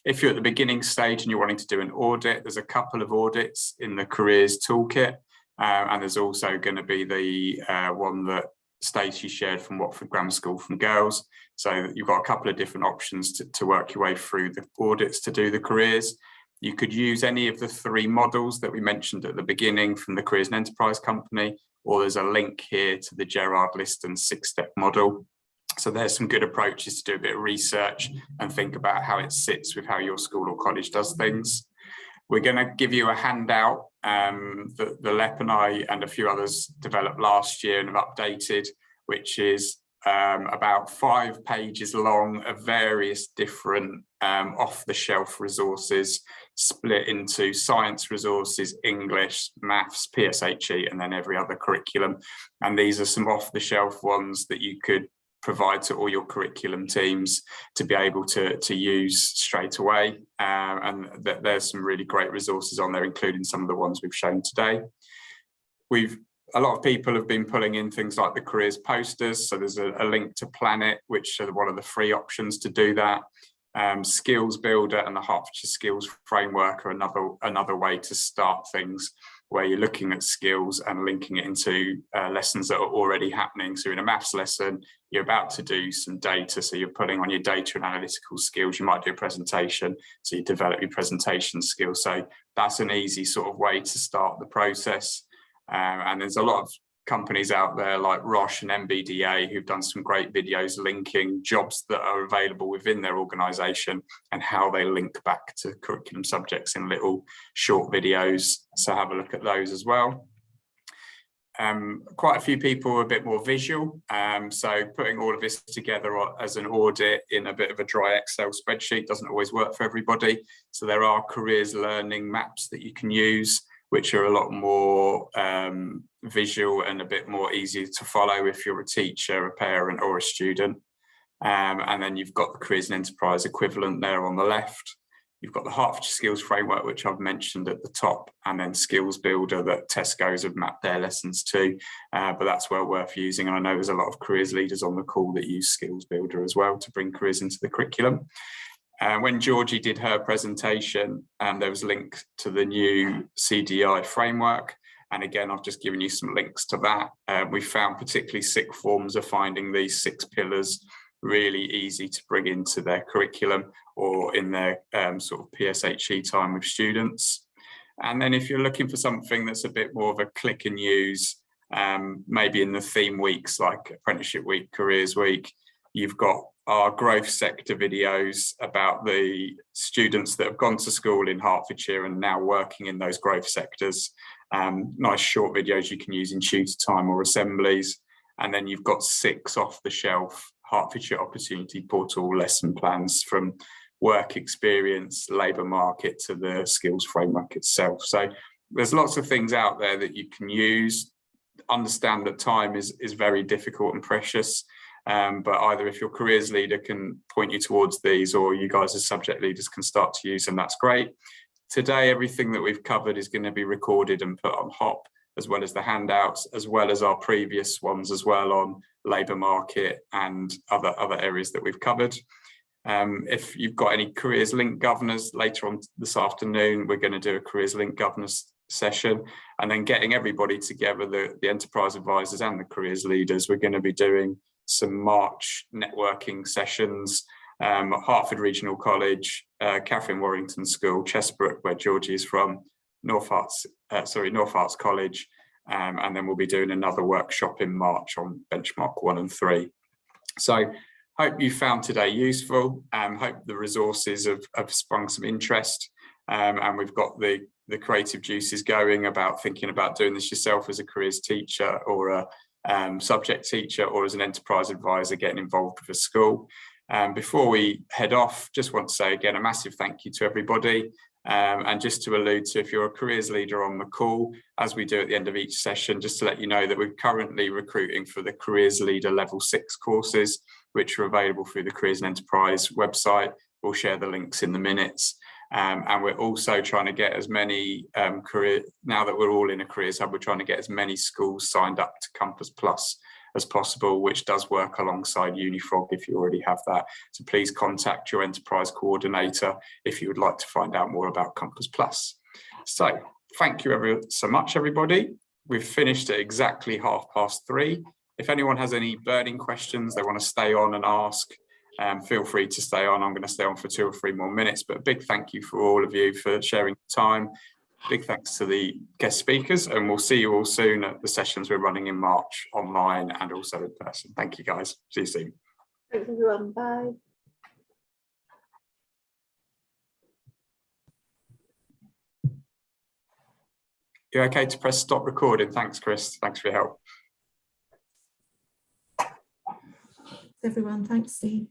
If you're at the beginning stage and you're wanting to do an audit, there's a couple of audits in the careers toolkit, and there's also going to be the one that Stacey shared from Watford Grammar School from girls. So you've got a couple of different options to work your way through the audits to do the careers. You could use any of the 3 models that we mentioned at the beginning from the Careers and Enterprise Company, or there's a link here to the Gerard Liston 6-step model. So there's some good approaches to do a bit of research and think about how it sits with how your school or college does things. We're going to give you a handout that the LEP and I and a few others developed last year and have updated, which is about 5 pages long of various different off-the-shelf resources split into science resources, English, maths, PSHE, and then every other curriculum. And these are some off-the-shelf ones that you could provide to all your curriculum teams to be able to use straight away. And there's some really great resources on there, including some of the ones we've shown today. A lot of people have been pulling in things like the careers posters. So there's a link to Planet, which are one of the free options to do that. Skills Builder and the Hertfordshire Skills Framework are another way to start things, where you're looking at skills and linking it into lessons that are already happening. So in a maths lesson, you're about to do some data. So you're putting on your data and analytical skills. You might do a presentation, so you develop your presentation skills. So that's an easy sort of way to start the process. And there's a lot of companies out there like Roche and MBDA who've done some great videos linking jobs that are available within their organisation and how they link back to curriculum subjects in little short videos. So have a look at those as well. Quite a few people are a bit more visual. So putting all of this together as an audit in a bit of a dry Excel spreadsheet doesn't always work for everybody. So there are careers learning maps that you can use, which are a lot more visual and a bit more easy to follow if you're a teacher, a parent, or a student. And then you've got the Careers and Enterprise equivalent there on the left. You've got the Hertfordshire Skills Framework, which I've mentioned at the top, and then Skills Builder that Tesco's have mapped their lessons to. But that's well worth using. And I know there's a lot of careers leaders on the call that use Skills Builder as well to bring careers into the curriculum. When Georgie did her presentation, there was a link to the new CDI framework. And again, I've just given you some links to that. We found particularly sixth forms are finding these 6 pillars really easy to bring into their curriculum or in their sort of PSHE time with students. And then if you're looking for something that's a bit more of a click and use, maybe in the theme weeks like Apprenticeship Week, Careers Week, you've got our growth sector videos about the students that have gone to school in Hertfordshire and now working in those growth sectors. Nice short videos you can use in tutor time or assemblies. And then you've got 6 off-the-shelf Hertfordshire Opportunity Portal lesson plans from work experience, labour market to the skills framework itself. So there's lots of things out there that you can use. Understand that time is very difficult and precious. But either if your careers leader can point you towards these, or you guys as subject leaders can start to use them, that's great. Today, everything that we've covered is going to be recorded and put on HOP, as well as the handouts, as well as our previous ones as well on labour market and other areas that we've covered. If you've got any careers link governors later on this afternoon, we're going to do a careers link governors session, and then getting everybody together, the enterprise advisors and the careers leaders. We're going to be doing some March networking sessions at Hertford Regional College, Catherine Warrington School, Chesbrook, where Georgie is from, North Herts College, and then we'll be doing another workshop in March on benchmark 1 and 3. So hope you found today useful. Hope the resources have sprung some interest, and we've got the creative juices going about thinking about doing this yourself as a careers teacher or a subject teacher, or as an enterprise advisor getting involved with a school. Before we head off, just want to say again a massive thank you to everybody. And just to allude to, if you're a careers leader on the call, as we do at the end of each session, just to let you know that we're currently recruiting for the Careers Leader Level 6 courses, which are available through the Careers and Enterprise website. We'll share the links in the minutes. And we're also trying to get as many now that we're all in a careers hub, we're trying to get as many schools signed up to Compass Plus as possible, which does work alongside Unifrog if you already have that. So please contact your enterprise coordinator if you would like to find out more about Compass Plus. So thank you so much, everybody. We've finished at exactly 3:30. If anyone has any burning questions they want to stay on and ask, feel free to stay on. I'm going to stay on for 2 or 3 more minutes, but a big thank you for all of you for sharing time. Big thanks to the guest speakers, and we'll see you all soon at the sessions we're running in March online and also in person. Thank you, guys. See you soon. Thanks, everyone. Bye. You're okay to press stop recording. Thanks, Chris. Thanks for your help. Everyone, thanks, Steve.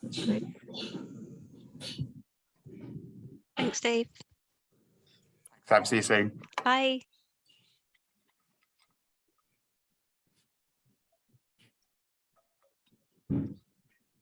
That's great. Thanks, Steve. Thanks, see you soon. Bye.